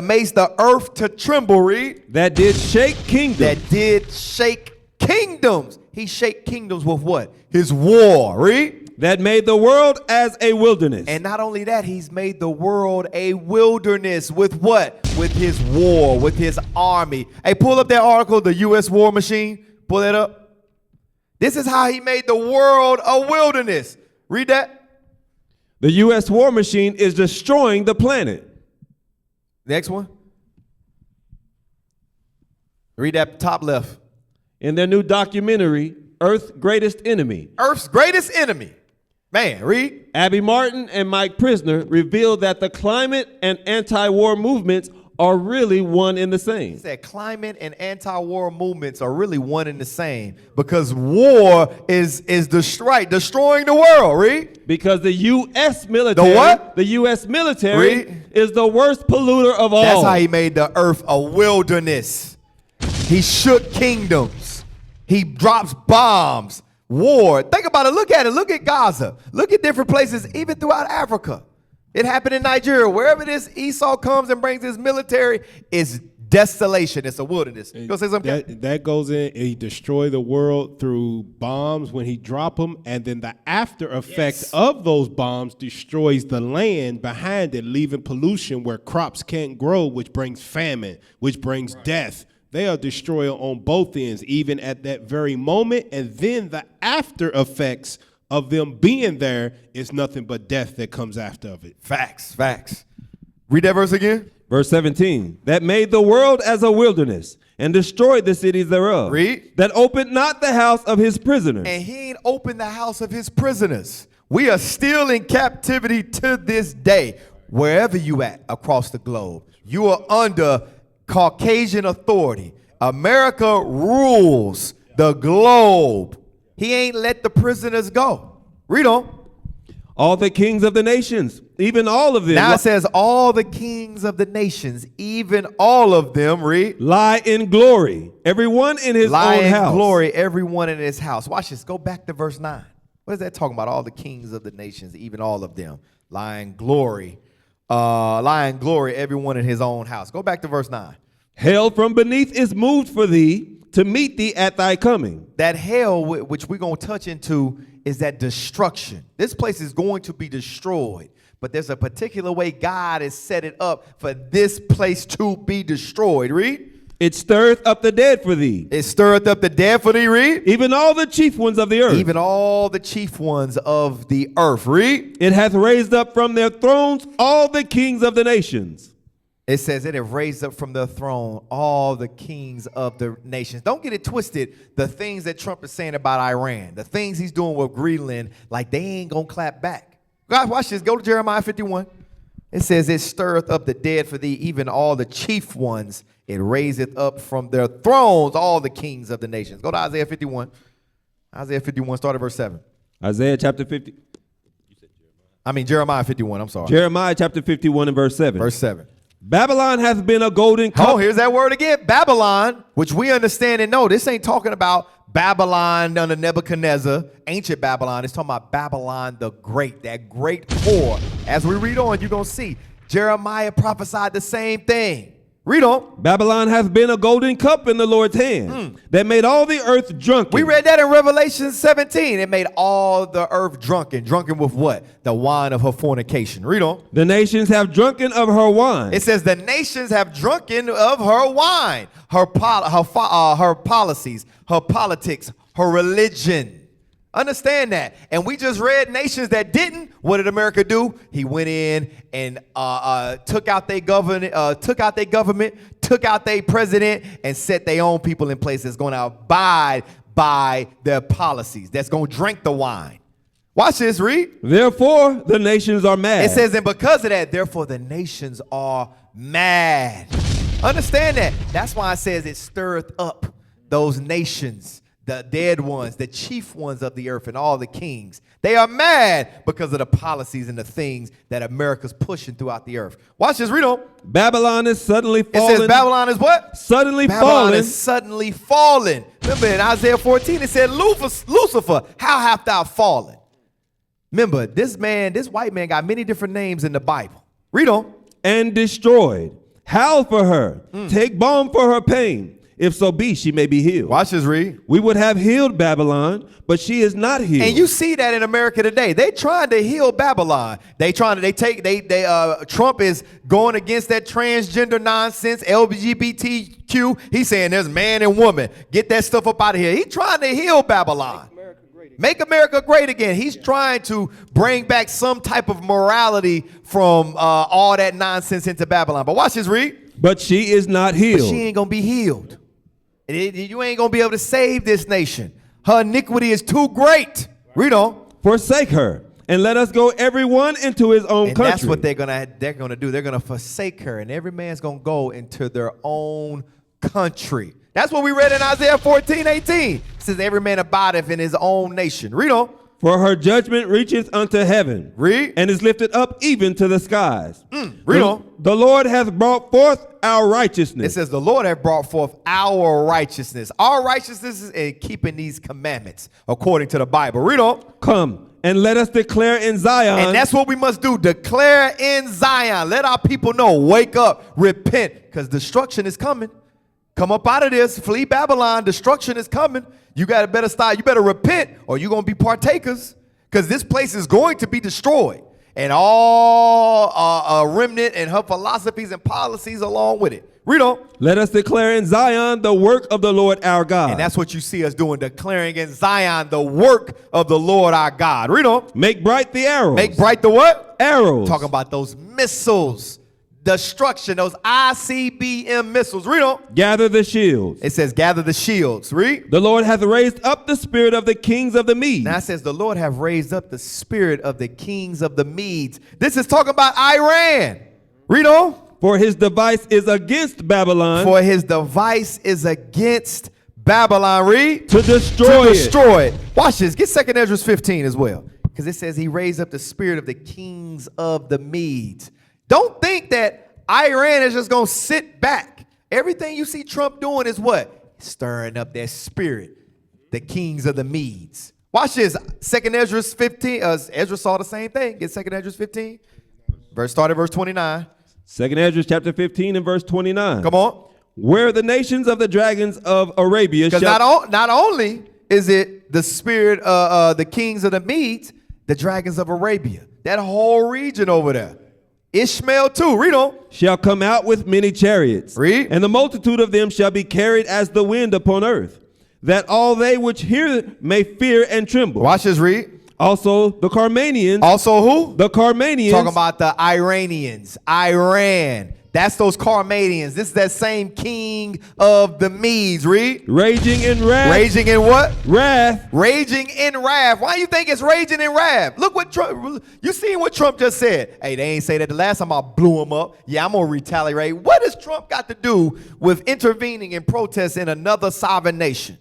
makes the earth to tremble. Read. That did shake kingdoms. That did shake kingdoms. He shake kingdoms with what? His war. Read. That made the world as a wilderness. And not only that, he's made the world a wilderness with what? With his war, with his army. Hey, pull up that article, the U.S. War Machine. Pull that up. This is how he made the world a wilderness. Read that. The U.S. war machine is destroying the planet. Next one. Read that top left. In their new documentary, Earth's Greatest Enemy. Earth's Greatest Enemy. Man, read. Abby Martin and Mike Prisner revealed that the climate and anti-war movements are really one and the same. He said climate and anti-war movements are really one and the same because war is destroying the world. Read. Because the U.S. military. The what? The U.S. military is the worst polluter of all. That's how he made the earth a wilderness. He shook kingdoms. He drops bombs. War. Think about it. Look at it. Look at Gaza. Look at different places, even throughout Africa. It happened in Nigeria. Wherever this Esau comes and brings his military, it's desolation. It's a wilderness. You gonna say something? That goes in. He destroy the world through bombs when he drop them, and then the after effect of those bombs destroys the land behind it, leaving pollution where crops can't grow, which brings famine, which brings death. They are destroyed on both ends, even at that very moment. And then the after effects of them being there is nothing but death that comes after of it. Facts. Read that verse again. Verse 17. That made the world as a wilderness and destroyed the cities thereof. Read. That opened not the house of his prisoners. And he ain't opened the house of his prisoners. We are still in captivity to this day. Wherever you at across the globe, you are under Caucasian authority. America rules the globe. He ain't let the prisoners go. Read on. All the kings of the nations, even all of them. Now it says all the kings of the nations, even all of them, read. Lie in glory, everyone in his own house. Lie in glory, everyone in his house. Watch this. Go back to verse 9. What is that talking about? All the kings of the nations, even all of them, lying glory, everyone in his own house. Go back to verse 9. Hell from beneath is moved for thee to meet thee at thy coming. That hell, which we're going to touch into, is that destruction. This place is going to be destroyed, but there's a particular way God has set it up for this place to be destroyed. Read. It stirreth up the dead for thee. It stirreth up the dead for thee. Read. Even all the chief ones of the earth. Even all the chief ones of the earth. Read. It hath raised up from their thrones all the kings of the nations. It says it have raised up from the throne all the kings of the nations. Don't get it twisted. The things that Trump is saying about Iran, the things he's doing with Greenland, like they ain't going to clap back. God, watch this. Go to Jeremiah 51. It says it stirreth up the dead for thee, even all the chief ones. It raiseth up from their thrones all the kings of the nations. Go to Isaiah 51. Isaiah 51, start at verse 7. Isaiah chapter 50. Jeremiah 51, I'm sorry. Jeremiah chapter 51 and verse 7. Verse 7. Babylon hath been a golden cup. Oh, here's that word again. Babylon, which we understand and know. This ain't talking about Babylon under Nebuchadnezzar, ancient Babylon. It's talking about Babylon the Great, that great whore. As we read on, you're going to see Jeremiah prophesied the same thing. Read on. Babylon hath been a golden cup in the Lord's hand that made all the earth drunken. We read that in Revelation 17. It made all the earth drunken. Drunken with what? The wine of her fornication. Read on. The nations have drunken of her wine. It says the nations have drunken of her wine, her policies, her politics, her religion. Understand that. And we just read nations that didn't. What did America do? He went in and took out their government, took out their president, and set their own people in place that's going to abide by their policies, that's going to drink the wine. Watch this, read. Therefore, the nations are mad. It says, and because of that, therefore the nations are mad. Understand that. That's why it says it stirreth up those nations, the dead ones, the chief ones of the earth, and all the kings. They are mad because of the policies and the things that America's pushing throughout the earth. Watch this, read on. Babylon is suddenly fallen. It says Babylon is what? Suddenly Babylon fallen. is suddenly fallen. Remember in Isaiah 14, it said, Lucifer, how hast thou fallen? Remember, this white man got many different names in the Bible. Read on. And destroyed. Howl for her. Take balm for her pain. If so be she may be healed. Watch this, read. We would have healed Babylon, but she is not healed. And you see that in America today. They trying to heal Babylon. Trump is going against that transgender nonsense, LGBTQ. He's saying there's man and woman. Get that stuff up out of here. He's trying to heal Babylon. Make America great again. He's trying to bring back some type of morality from all that nonsense into Babylon. But watch this, read. But she is not healed. But she ain't going to be healed. You ain't going to be able to save this nation. Her iniquity is too great. Read on. Forsake her, and let us go everyone into his own country. That's what they're gonna do. They're gonna forsake her, and every man's gonna go into their own country. That's what we read in Isaiah 14:18. It says every man abideth in his own nation. Read on. For her judgment reacheth unto heaven. Read. And is lifted up even to the skies. Read on. The Lord hath brought forth our righteousness. It says the Lord hath brought forth our righteousness. Our righteousness is in keeping these commandments according to the Bible. Read on. Come and let us declare in Zion. And that's what we must do. Declare in Zion. Let our people know. Wake up. Repent. Because destruction is coming. Come up out of this. Flee Babylon. Destruction is coming. You got to better start. You better repent or you're going to be partakers. Because this place is going to be destroyed. And all remnant and her philosophies and policies along with it. Read on. Let us declare in Zion the work of the Lord our God. And that's what you see us doing. Declaring in Zion the work of the Lord our God. Read on. Make bright the arrows. Make bright the what? Arrows. Talking about those missiles. Destruction, those ICBM missiles. Read on. Gather the shields. It says gather the shields. Read. The Lord hath raised up the spirit of the kings of the Medes. Now it says the Lord hath raised up the spirit of the kings of the Medes. This is talking about Iran. Read on. For his device is against Babylon. For his device is against Babylon. Read. To destroy it. Watch this. Get 2 Ezra 15 as well. Because it says he raised up the spirit of the kings of the Medes. Don't think that Iran is just going to sit back. Everything you see Trump doing is what? Stirring up their spirit. The kings of the Medes. Watch this. 2nd Ezra 15. Ezra saw the same thing. Get 2nd Ezra 15. Start at verse 29. 2nd Ezra chapter 15 and verse 29. Come on. Where the nations of the dragons of Arabia Because not only is it the spirit the kings of the Medes, the dragons of Arabia. That whole region over there. Ishmael too. Read on. shall come out with many chariots. Read. And the multitude of them shall be carried as the wind upon earth, that all they which hear may fear and tremble. Watch this, read. Also the Carmanians. Also who? The Carmanians. Talking about the Iranians. Iran. That's those Carmanians. This is that same king of the Medes. Read. Raging in wrath. Raging in what? Wrath. Raging in wrath. Why you think it's raging in wrath? Look what Trump, you seen what Trump just said. Hey, they ain't say that the last time I blew him up. Yeah, I'm going to retaliate. What does Trump got to do with intervening in protests in another sovereign nation?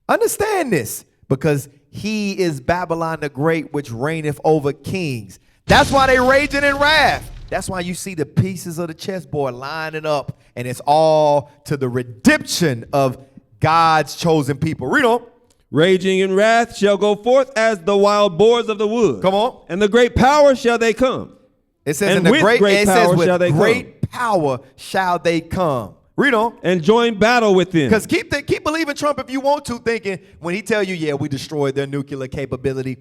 Understand this, because he is Babylon the Great, which reigneth over kings. That's why they raging in wrath. That's why you see the pieces of the chessboard lining up, and it's all to the redemption of God's chosen people. Read on. Raging in wrath shall go forth as the wild boars of the wood. Come on. And the great power shall they come. It says And in the with great, great it says power with shall they great power shall they come. Read on. And join battle with them. Because keep believing Trump if you want to, thinking when he tell you, yeah, we destroyed their nuclear capability.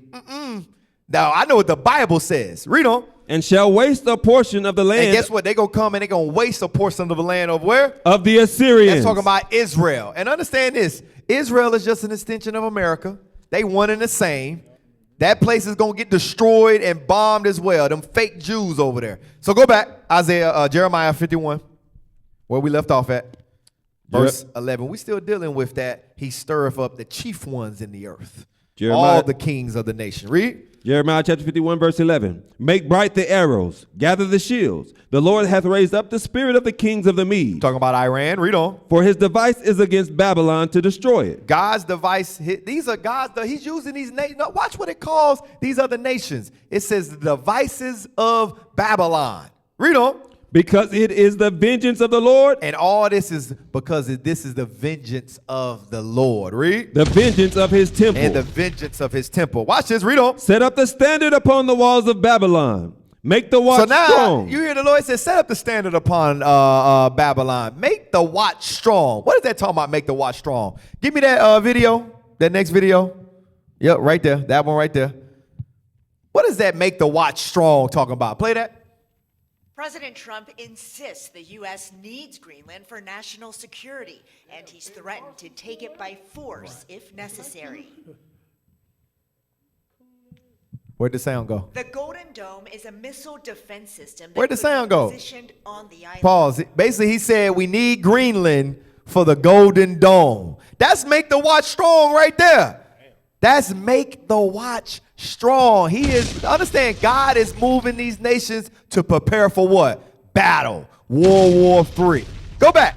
Now, I know what the Bible says. Read on. And shall waste a portion of the land. And guess what? They're going to come and they're going to waste a portion of the land of where? Of the Assyrians. That's talking about Israel. And understand this. Israel is just an extension of America. They one and the same. That place is going to get destroyed and bombed as well. Them fake Jews over there. So go back. Jeremiah 51. Where we left off at. Verse 11. We still dealing with that. He stirreth up the chief ones in the earth. All the kings of the nation. Read. Jeremiah chapter 51 verse 11. Make bright the arrows, gather the shields. The Lord hath raised up the spirit of the kings of the Medes. Talking about Iran. Read on. For his device is against Babylon to destroy it. God's device. These are God's. He's using these nations. Watch what it calls these other nations. It says the devices of Babylon. Read on. Because it is the vengeance of the Lord. And all this is because this is the vengeance of the Lord. Read. The vengeance of his temple. And the vengeance of his temple. Watch this. Read on. Set up the standard upon the walls of Babylon. Make the watch strong. So now you hear the Lord say, set up the standard upon Babylon. Make the watch strong. What is that talking about, make the watch strong? Give me that video, that next video. Yep, right there. That one right there. What does that make the watch strong talking about? Play that. President Trump insists the U.S. needs Greenland for national security, and he's threatened to take it by force if necessary. Where'd the sound go? The Golden Dome is a missile defense system that Where'd the could sound be go? positioned on the island. Pause. Basically, he said we need Greenland for the Golden Dome. That's make the watch strong right there. That's make the watch strong. He is, understand, God is moving these nations to prepare for what? Battle. World War III. Go back.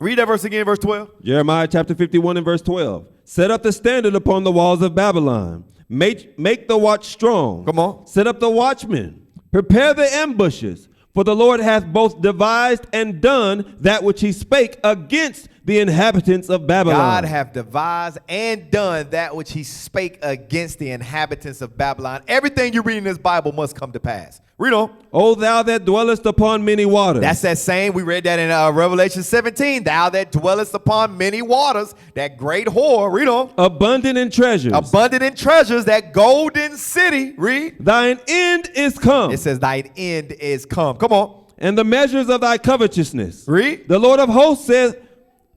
Read that verse again, verse 12. Jeremiah chapter 51 and verse 12. Set up the standard upon the walls of Babylon. Make the watch strong. Come on. Set up the watchmen. Prepare the ambushes. For the Lord hath both devised and done that which he spake against the inhabitants of Babylon. God hath devised and done that which he spake against the inhabitants of Babylon. Everything you read in this Bible must come to pass. Read on. O thou that dwellest upon many waters. That's that same, we read that in Revelation 17. Thou that dwellest upon many waters, that great whore. Read on. Abundant in treasures. Abundant in treasures, that golden city. Read. Thine end is come. It says thine end is come. Come on. And the measures of thy covetousness. Read. The Lord of hosts says,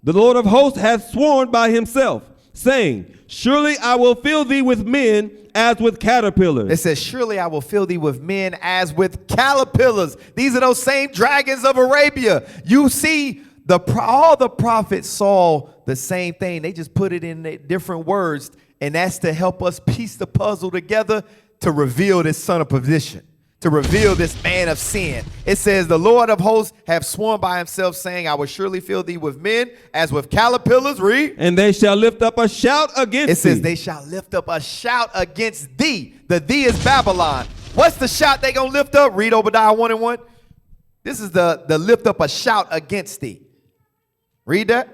the Lord of hosts hath sworn by himself, saying, surely I will fill thee with men as with caterpillars. It says, surely I will fill thee with men as with caterpillars. These are those same dragons of Arabia. You see, all the prophets saw the same thing. They just put it in different words, and that's to help us piece the puzzle together to reveal this son of perdition, to reveal this man of sin. It says, the Lord of hosts have sworn by himself, saying, I will surely fill thee with men as with caterpillars. Read. And they shall lift up a shout against thee. It says, they shall lift up a shout against thee. The thee is Babylon. What's the shout they gonna lift up? Read Obadiah 1 and 1. This is the lift up a shout against thee. Read that.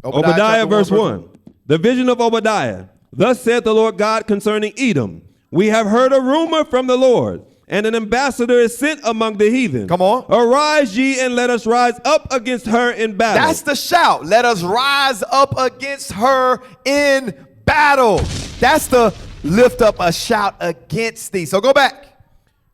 Obadiah chapter verse 1. The vision of Obadiah. Thus saith the Lord God concerning Edom. We have heard a rumor from the Lord, and an ambassador is sent among the heathen. Come on. Arise ye, and let us rise up against her in battle. That's the shout. Let us rise up against her in battle. That's the lift up a shout against thee. So go back.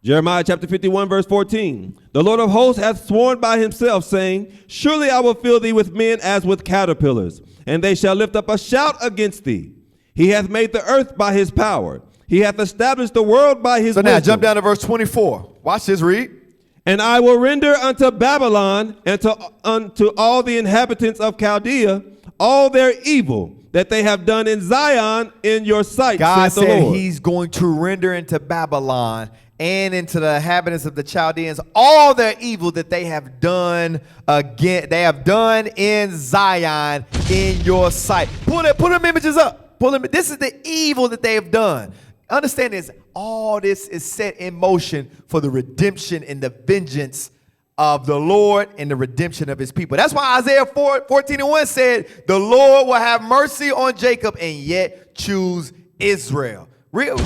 Jeremiah chapter 51 verse 14. The Lord of hosts hath sworn by himself, saying, surely I will fill thee with men as with caterpillars, and they shall lift up a shout against thee. He hath made the earth by his power. He hath established the world by his So now wisdom. jump down to verse 24. Watch this, read. And I will render unto Babylon and unto all the inhabitants of Chaldea all their evil that they have done in Zion in your sight, God saith the said Lord. he's going to render into Babylon and into the inhabitants of the Chaldeans all their evil that they have done again. They have done in Zion in your sight. Pull them images up. Pull them. This is the evil that they have done. Understand this. All this is set in motion for the redemption and the vengeance of the Lord and the redemption of his people. That's why Isaiah 14:1 said, the Lord will have mercy on Jacob and yet choose Israel. Put them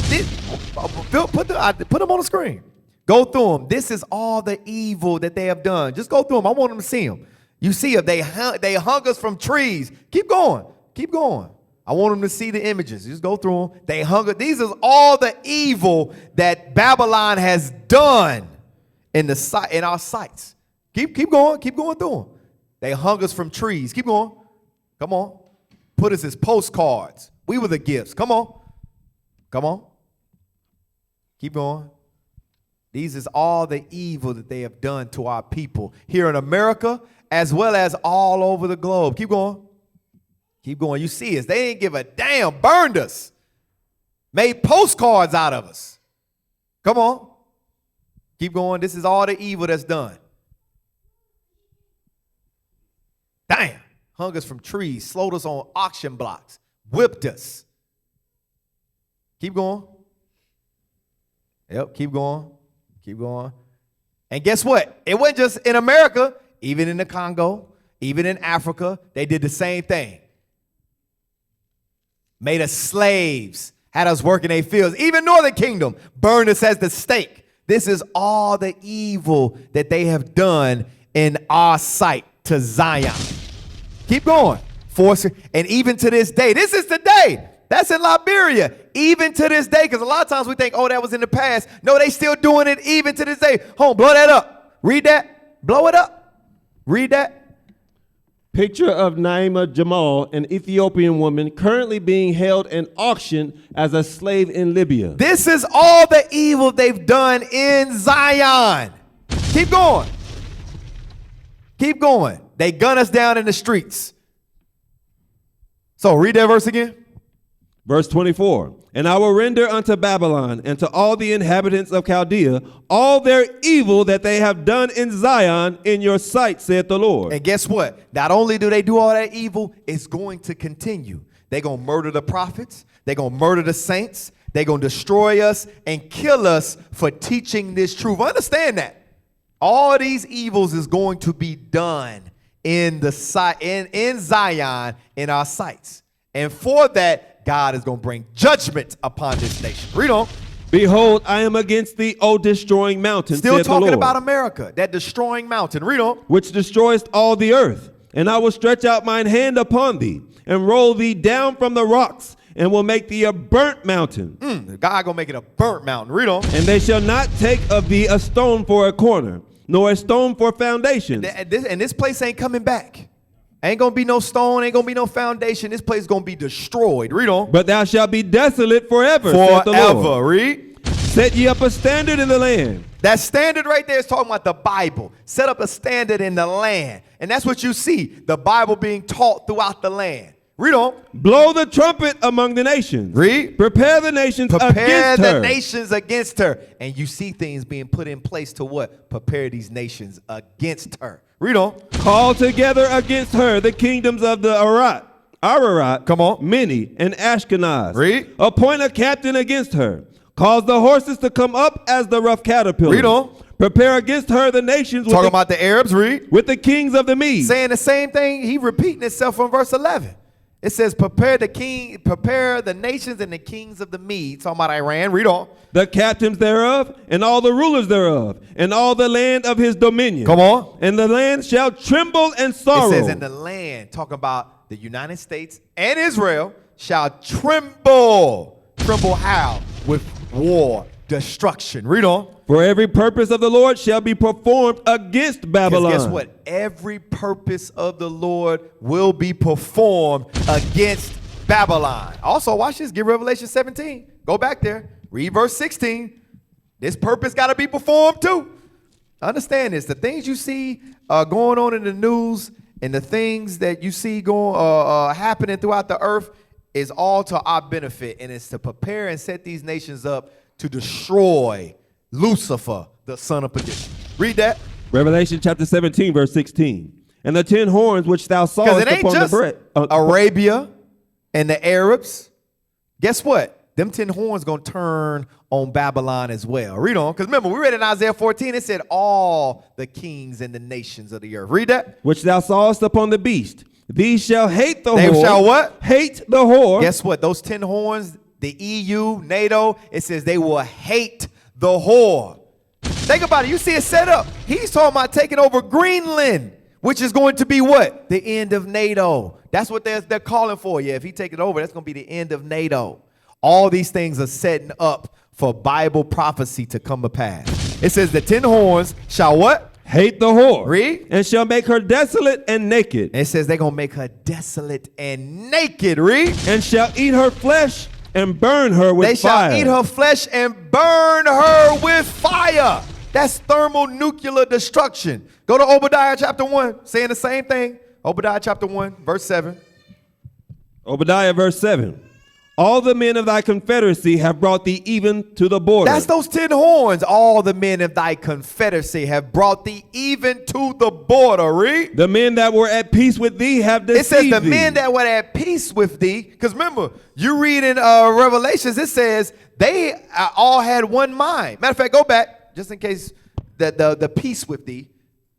on the screen. Go through them. This is all the evil that they have done. Just go through them. I want them to see them. You see them. They hung us from trees. Keep going. Keep going. I want them to see the images. Just go through them. They hung us. These are all the evil that Babylon has done in our sights. Keep going. Keep going through them. They hung us from trees. Keep going. Come on. Put us as postcards. We were the gifts. Come on. Come on. Keep going. These is all the evil that they have done to our people here in America as well as all over the globe. Keep going. Keep going. You see us. They didn't give a damn. Burned us. Made postcards out of us. Come on. Keep going. This is all the evil that's done. Damn. Hung us from trees. Slowed us on auction blocks. Whipped us. Keep going. Yep, keep going. Keep going. And guess what? It wasn't just in America. Even in the Congo, even in Africa, they did the same thing. Made us slaves. Had us working their fields. Even Northern Kingdom burned us as the stake. This is all the evil that they have done in our sight to Zion. Keep going. And even to this day, this is today. That's in Liberia, even to this day, because a lot of times we think, oh, that was in the past. No, they still doing it even to this day. Hold on, blow that up. Read that. Blow it up. Read that. Picture of Naima Jamal, an Ethiopian woman currently being held in auction as a slave in Libya. This is all the evil they've done in Zion. Keep going. Keep going. They gun us down in the streets. So read that verse again. Verse 24, and I will render unto Babylon and to all the inhabitants of Chaldea all their evil that they have done in Zion in your sight, saith the Lord. And guess what? Not only do they do all that evil, it's going to continue. They're going to murder the prophets. They're going to murder the saints. They're going to destroy us and kill us for teaching this truth. Understand that. All these evils is going to be done in Zion in our sights. And for that, God is going to bring judgment upon this nation. Read on. Behold, I am against thee, O destroying mountain, Still saith the talking Lord, about America, that destroying mountain. Read on. which destroyest all the earth. And I will stretch out mine hand upon thee, and roll thee down from the rocks, and will make thee a burnt mountain. God going to make it a burnt mountain. Read on. And they shall not take of thee a stone for a corner, nor a stone for foundations. And this place ain't coming back. Ain't going to be no stone, ain't going to be no foundation. This place is going to be destroyed. Read on. But thou shalt be desolate forever, saith the Lord. Forever. Read. Set ye up a standard in the land. That standard right there is talking about the Bible. Set up a standard in the land. And that's what you see, the Bible being taught throughout the land. Read on. Blow the trumpet among the nations. Read. Prepare the nations Prepare against the her. nations against her. And you see things being put in place to what? Prepare these nations against her. Read on. Call together against her the kingdoms of the Ararat, Come on. Mini, and Ashkenaz. Read. Appoint a captain against her. Cause the horses to come up as the rough caterpillar. Read on. Prepare against her the nations Talking about the Arabs, read. with the kings of the Medes. Saying the same thing, he repeating himself from verse 11. It says, prepare the nations and the kings of the Medes. Talking about Iran, read on. The captains thereof, and all the rulers thereof, and all the land of his dominion. Come on. And the land shall tremble and sorrow. It says, in the land, talking about the United States and Israel, shall tremble. Tremble how? With war, destruction. Read on. For every purpose of the Lord shall be performed against Babylon. Guess what? Every purpose of the Lord will be performed against Babylon. Also, watch this. Get Revelation 17. Go back there. Read verse 16. This purpose got to be performed too. Understand this. The things you see going on in the news and the things that you see going happening throughout the earth is all to our benefit, and it's to prepare and set these nations up to destroy Lucifer, the son of perdition. Read that. Revelation chapter 17, verse 16. And the 10 horns which thou sawest Because it ain't upon just the bread. Arabia and the Arabs. Guess what? Them 10 horns going to turn on Babylon as well. Read on. Because remember, we read in Isaiah 14, it said all the kings and the nations of the earth. Read that. Which thou sawest upon the beast. These shall hate the They whore. shall what? Hate the whore. Guess what? Those 10 horns, the EU, NATO, it says they will hate the whore. Think about it. You see it set up. He's talking about taking over Greenland, which is going to be what? The end of NATO. That's what they're calling for. Yeah, if he take it over, that's going to be the end of NATO. All these things are setting up for Bible prophecy to come to pass. It says the 10 horns shall what? Hate the whore. Read. And shall make her desolate and naked. And it says they're going to make her desolate and naked. Read. And shall eat her flesh and burn her with fire. They shall eat her flesh and burn her with fire. That's thermonuclear destruction. Go to Obadiah chapter 1, saying the same thing. Obadiah chapter 1, verse 7. Obadiah verse 7. All the men of thy confederacy have brought thee even to the border. That's those 10 horns. All the men of thy confederacy have brought thee even to the border. Read. The men that were at peace with thee have deceived thee. It says the men that were at peace with thee. Because remember, you read in Revelations, it says they all had one mind. Matter of fact, go back, just in case the peace with thee.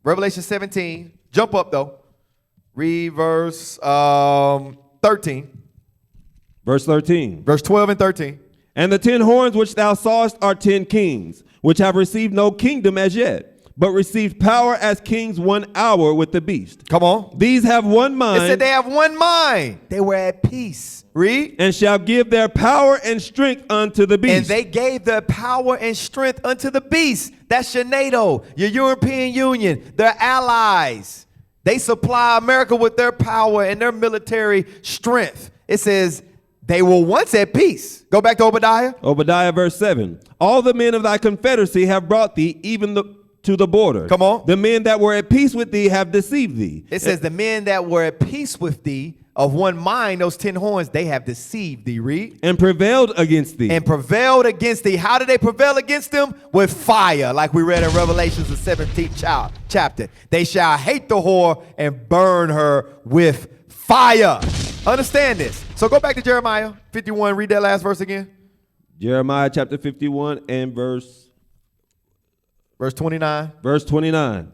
Revelation 17. Jump up, though. Read verse 13. Verse 13. Verse 12 and 13. And the 10 horns which thou sawest are 10 kings, which have received no kingdom as yet, but received power as kings 1 hour with the beast. Come on. These have one mind. It said they have one mind. They were at peace. Read. And shall give their power and strength unto the beast. And they gave their power and strength unto the beast. That's your NATO, your European Union, their allies. They supply America with their power and their military strength. It says they were once at peace. Go back to Obadiah. Obadiah verse 7. All the men of thy confederacy have brought thee even to the border. Come on. The men that were at peace with thee have deceived thee. It says the men that were at peace with thee, of one mind, those 10 horns, they have deceived thee. Read. And prevailed against thee. And prevailed against thee. How did they prevail against them? With fire, like we read in Revelations, the 17th chapter. They shall hate the whore and burn her with fire. Understand this. So go back to Jeremiah 51. Read that last verse again. Jeremiah chapter 51 and verse 29. Verse 29.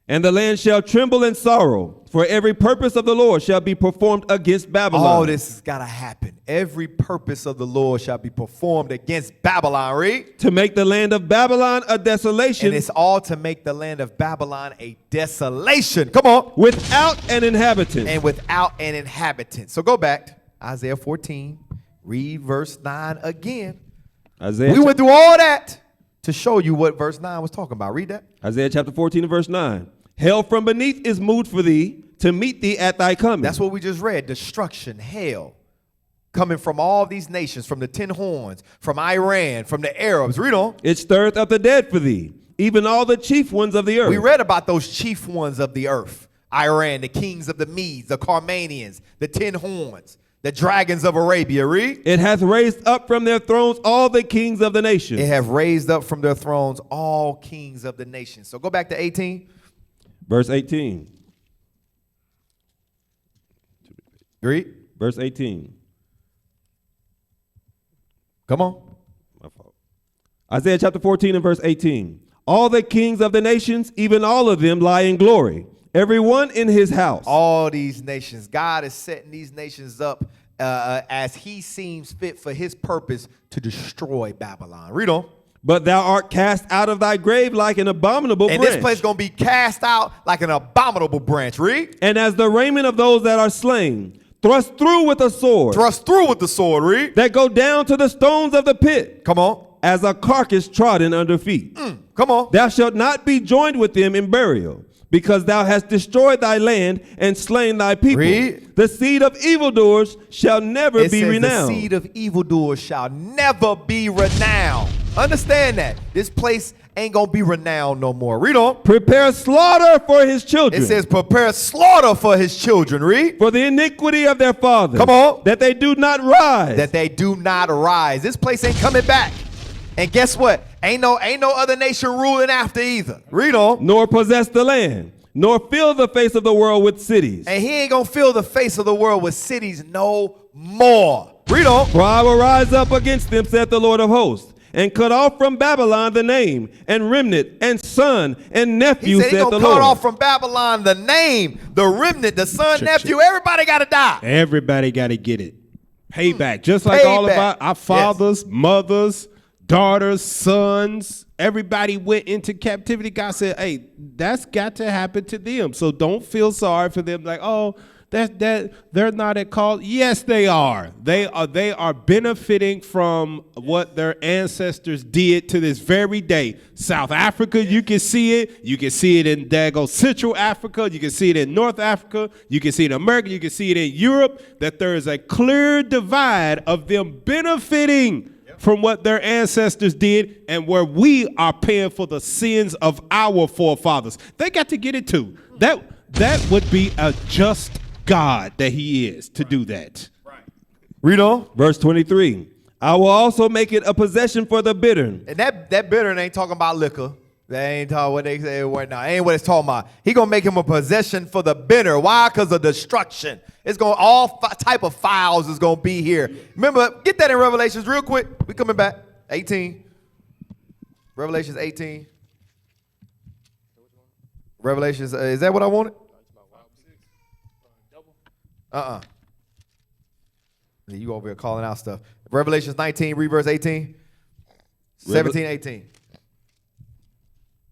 And the land shall tremble in sorrow, for every purpose of the Lord shall be performed against Babylon. All this has got to happen. Every purpose of the Lord shall be performed against Babylon. Read. To make the land of Babylon a desolation. And it's all to make the land of Babylon a desolation. Come on. Without an inhabitant. And without an inhabitant. So go back. Isaiah 14. Read verse 9 again. We went through all that to show you what verse 9 was talking about. Read that. Isaiah chapter 14 and verse 9. Hell from beneath is moved for thee to meet thee at thy coming. That's what we just read. Destruction, hell, coming from all these nations, from the 10 horns, from Iran, from the Arabs. Read on. It stirreth up the dead for thee, even all the chief ones of the earth. We read about those chief ones of the earth. Iran, the kings of the Medes, the Carmanians, the 10 horns, the dragons of Arabia. Read. It hath raised up from their thrones all the kings of the nations. It have raised up from their thrones all kings of the nations. So go back to 18. Verse 18. Read. Verse 18. Come on. My fault. Isaiah chapter 14 and verse 18. All the kings of the nations, even all of them, lie in glory, everyone in his house. All these nations. God is setting these nations up as he seems fit for his purpose to destroy Babylon. Read on. But thou art cast out of thy grave like an abominable And branch. this place is going to be cast out like an abominable branch. Read. And as the raiment of those that are slain, thrust through with a sword. Thrust through with the sword. Read. That go down to the stones of the pit. Come on. As a carcass trodden under feet. Come on. Thou shalt not be joined with them in burial, because thou hast destroyed thy land and slain thy people. Read. The seed of evildoers shall never It be says renowned. the seed of evildoers shall never be renowned. Understand that. This place ain't going to be renowned no more. Read on. Prepare slaughter for his children. It says prepare slaughter for his children. Read. For the iniquity of their fathers. Come on. That they do not rise. That they do not rise. This place ain't coming back. And guess what? Ain't no other nation ruling after either. Read on. Nor possess the land, nor fill the face of the world with cities. And he ain't going to fill the face of the world with cities no more. Read on. For I will rise up against them, saith the Lord of hosts, and cut off from Babylon the name, and remnant, and son, and nephew, He said he's saith going the to cut Lord. off from Babylon the name, the remnant, the son, nephew. Everybody got to die. Everybody got to get it. Payback. Just like all of Payback. our fathers, mothers, daughters, sons, everybody went into captivity. God said, hey, that's got to happen to them. So don't feel sorry for them. Like, oh, that they're not at call. Yes, they are. They are benefiting from what their ancestors did to this very day. South Africa, you can see it. You can see it in Dago Central Africa. You can see it in North Africa. You can see it in America. You can see it in Europe, that there is a clear divide of them benefiting from what their ancestors did, and where we are paying for the sins of our forefathers. They got to get it too. That would be a just God that he is to do that. Read on. Verse 23. I will also make it a possession for the bitter. And that bitter ain't talking about liquor. That ain't talking what they say right now. Ain't what it's talking about. He gonna make him a possession for the bitter. Why? Because of destruction. It's gonna type of files is gonna be here. Remember, get that in Revelations real quick. We coming back. 18. Revelations 18. Revelations. Is that what I wanted? You over here calling out stuff. Revelations 19. Read verse 18. 17, 18.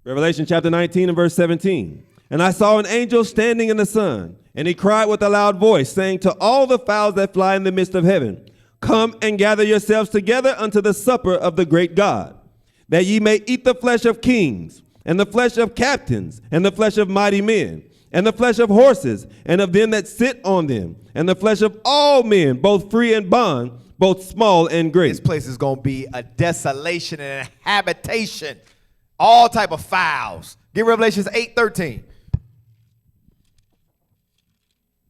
Revelation chapter 19 and verse 17. And I saw an angel standing in the sun, and he cried with a loud voice, saying to all the fowls that fly in the midst of heaven, come and gather yourselves together unto the supper of the great God, that ye may eat the flesh of kings, and the flesh of captains, and the flesh of mighty men, and the flesh of horses, and of them that sit on them, and the flesh of all men, both free and bond, both small and great. This place is going to be a desolation and a habitation. All type of fowls. Get Revelations 8:13.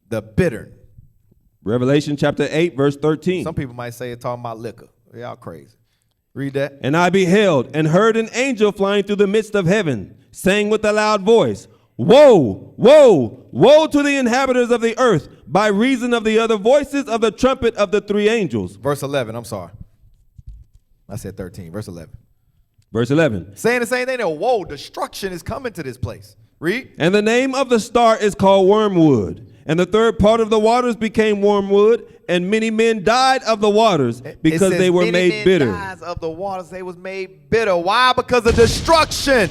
The bitter. Revelation chapter 8, verse 13. Some people might say it's talking about liquor. Y'all crazy. Read that. And I beheld and heard an angel flying through the midst of heaven, saying with a loud voice, Woe, woe, woe to the inhabitants of the earth, by reason of the other voices of the trumpet of the three angels. Verse 11, I'm sorry. I said 13, verse 11. Verse 11. Saying the same thing, whoa, destruction is coming to this place. Read. And the name of the star is called Wormwood. And the third part of the waters became wormwood, and many men died of the waters because they were made bitter. Died of the waters, they was made bitter. Why? Because of destruction.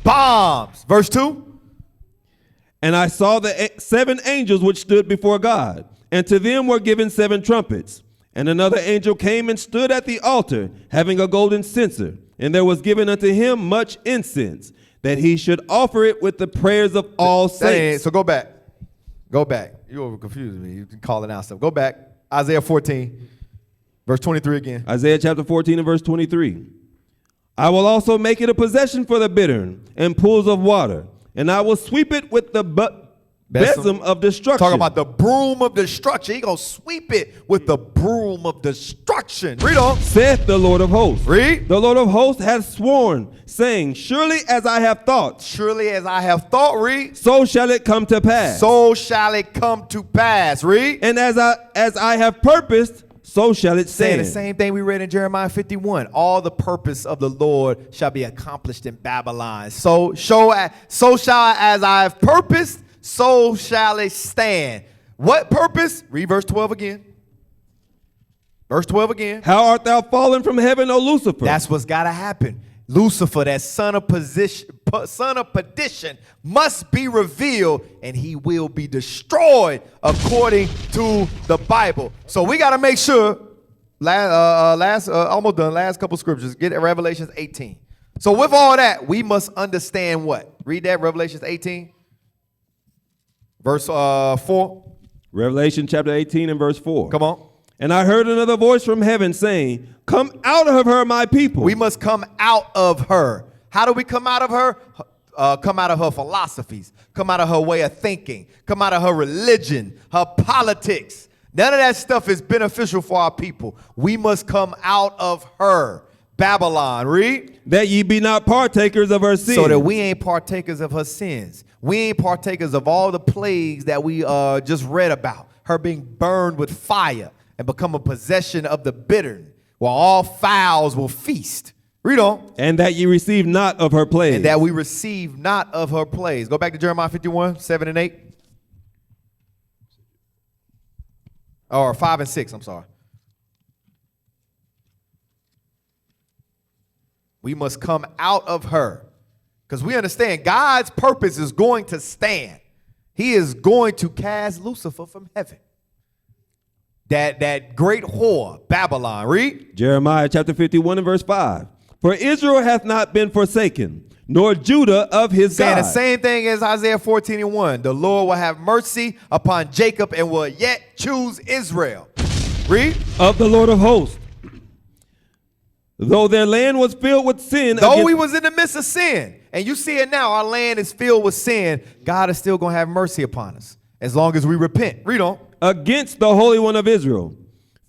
Bombs. Verse 2. And I saw the 7 angels which stood before God, and to them were given 7 trumpets. And another angel came and stood at the altar, having a golden censer, and there was given unto him much incense, that he should offer it with the prayers of all saints. So go back. Go back. You over confusing me. You can call it out stuff. Go back. Isaiah 14, verse 23 again. Isaiah chapter 14 and verse 23. I will also make it a possession for the bittern and pools of water, and I will sweep it with the besom of destruction. Talking about the broom of destruction. He gonna sweep it with the broom of destruction. Read on. Saith the Lord of hosts. Read. The Lord of hosts hath sworn, saying, surely as I have thought. Surely as I have thought. Read. So shall it come to pass. So shall it come to pass. Read. And as I have purposed, so shall it Saying the stand. same thing we read in Jeremiah 51. All the purpose of the Lord shall be accomplished in Babylon. So shall as I have purposed, so shall it stand. What purpose? Read verse 12 again. Verse 12 again. How art thou fallen from heaven, O Lucifer? That's what's got to happen. Lucifer, that son of perdition, must be revealed, and he will be destroyed according to the Bible. So we got to make sure. Almost done. Last couple scriptures. Get it, Revelations 18. So with all that, we must understand what? Read that, Revelations 18, verse 4. Revelation chapter 18 and verse 4. Come on. And I heard another voice from heaven saying, come out of her, my people. We must come out of her. How do we come out of her? Come out of her philosophies. Come out of her way of thinking. Come out of her religion, her politics. None of that stuff is beneficial for our people. We must come out of her. Babylon, read. That ye be not partakers of her sins. So that we ain't partakers of her sins. We ain't partakers of all the plagues that we just read about. Her being burned with fire and become a possession of the bitter, while all fowls will feast. Read on. And that ye receive not of her plagues. And that we receive not of her plagues. Go back to Jeremiah 51, 7 and 8. Or 5 and 6, I'm sorry. We must come out of her. Because we understand God's purpose is going to stand. He is going to cast Lucifer from heaven. That great whore, Babylon. Read. Jeremiah chapter 51 and verse 5. For Israel hath not been forsaken, nor Judah of his Saying God. the same thing as Isaiah 14 and 1. The Lord will have mercy upon Jacob and will yet choose Israel. Read. Of the Lord of hosts. Though their land was filled with sin. Though we was in the midst of sin. And you see it now, our land is filled with sin. God is still going to have mercy upon us as long as we repent. Read on. Against the Holy One of Israel.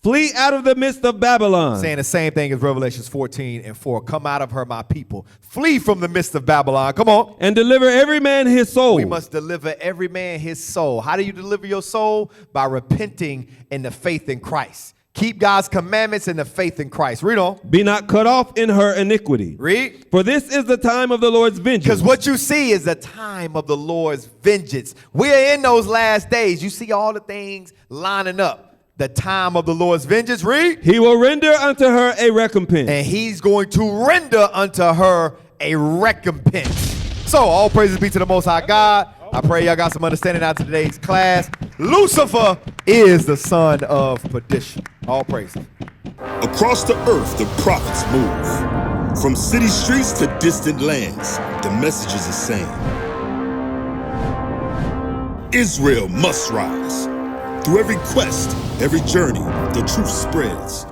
Flee out of the midst of Babylon. Saying the same thing as Revelations 14 and 4. Come out of her, my people. Flee from the midst of Babylon. Come on. And deliver every man his soul. We must deliver every man his soul. How do you deliver your soul? By repenting in the faith in Christ. Keep God's commandments in the faith in Christ. Read on. Be not cut off in her iniquity. Read. For this is the time of the Lord's vengeance. Because what you see is the time of the Lord's vengeance. We're in those last days. You see all the things lining up. The time of the Lord's vengeance. Read. He will render unto her a recompense. And he's going to render unto her a recompense. So all praises be to the Most High God. I pray y'all got some understanding out of today's class. Lucifer is the son of perdition. All praises. Across the earth, the prophets move. From city streets to distant lands, the message is the same. Israel must rise. Through every quest, every journey, the truth spreads.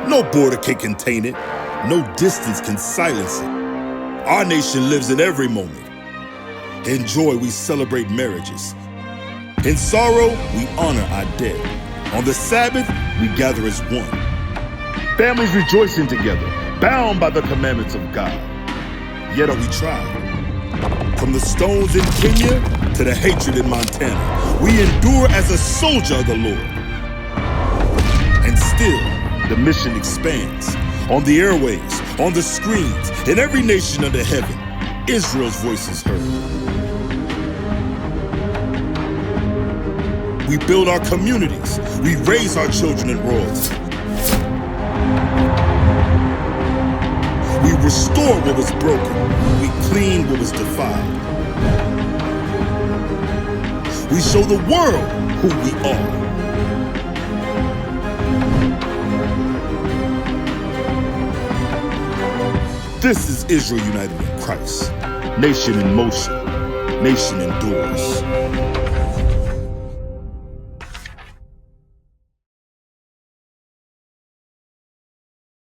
No border can contain it. No distance can silence it. Our nation lives in every moment. In joy, we celebrate marriages. In sorrow, we honor our dead. On the Sabbath, we gather as one. Families rejoicing together, bound by the commandments of God. Yet are we tried. From the stones in Kenya to the hatred in Montana, we endure as a soldier of the Lord. And still, the mission expands. On the airwaves, on the screens, in every nation under heaven, Israel's voice is heard. We build our communities. We raise our children in royalty. We restore what was broken. We clean what was defiled. We show the world who we are. This is Israel united in Christ. Nation in motion. Nation endures.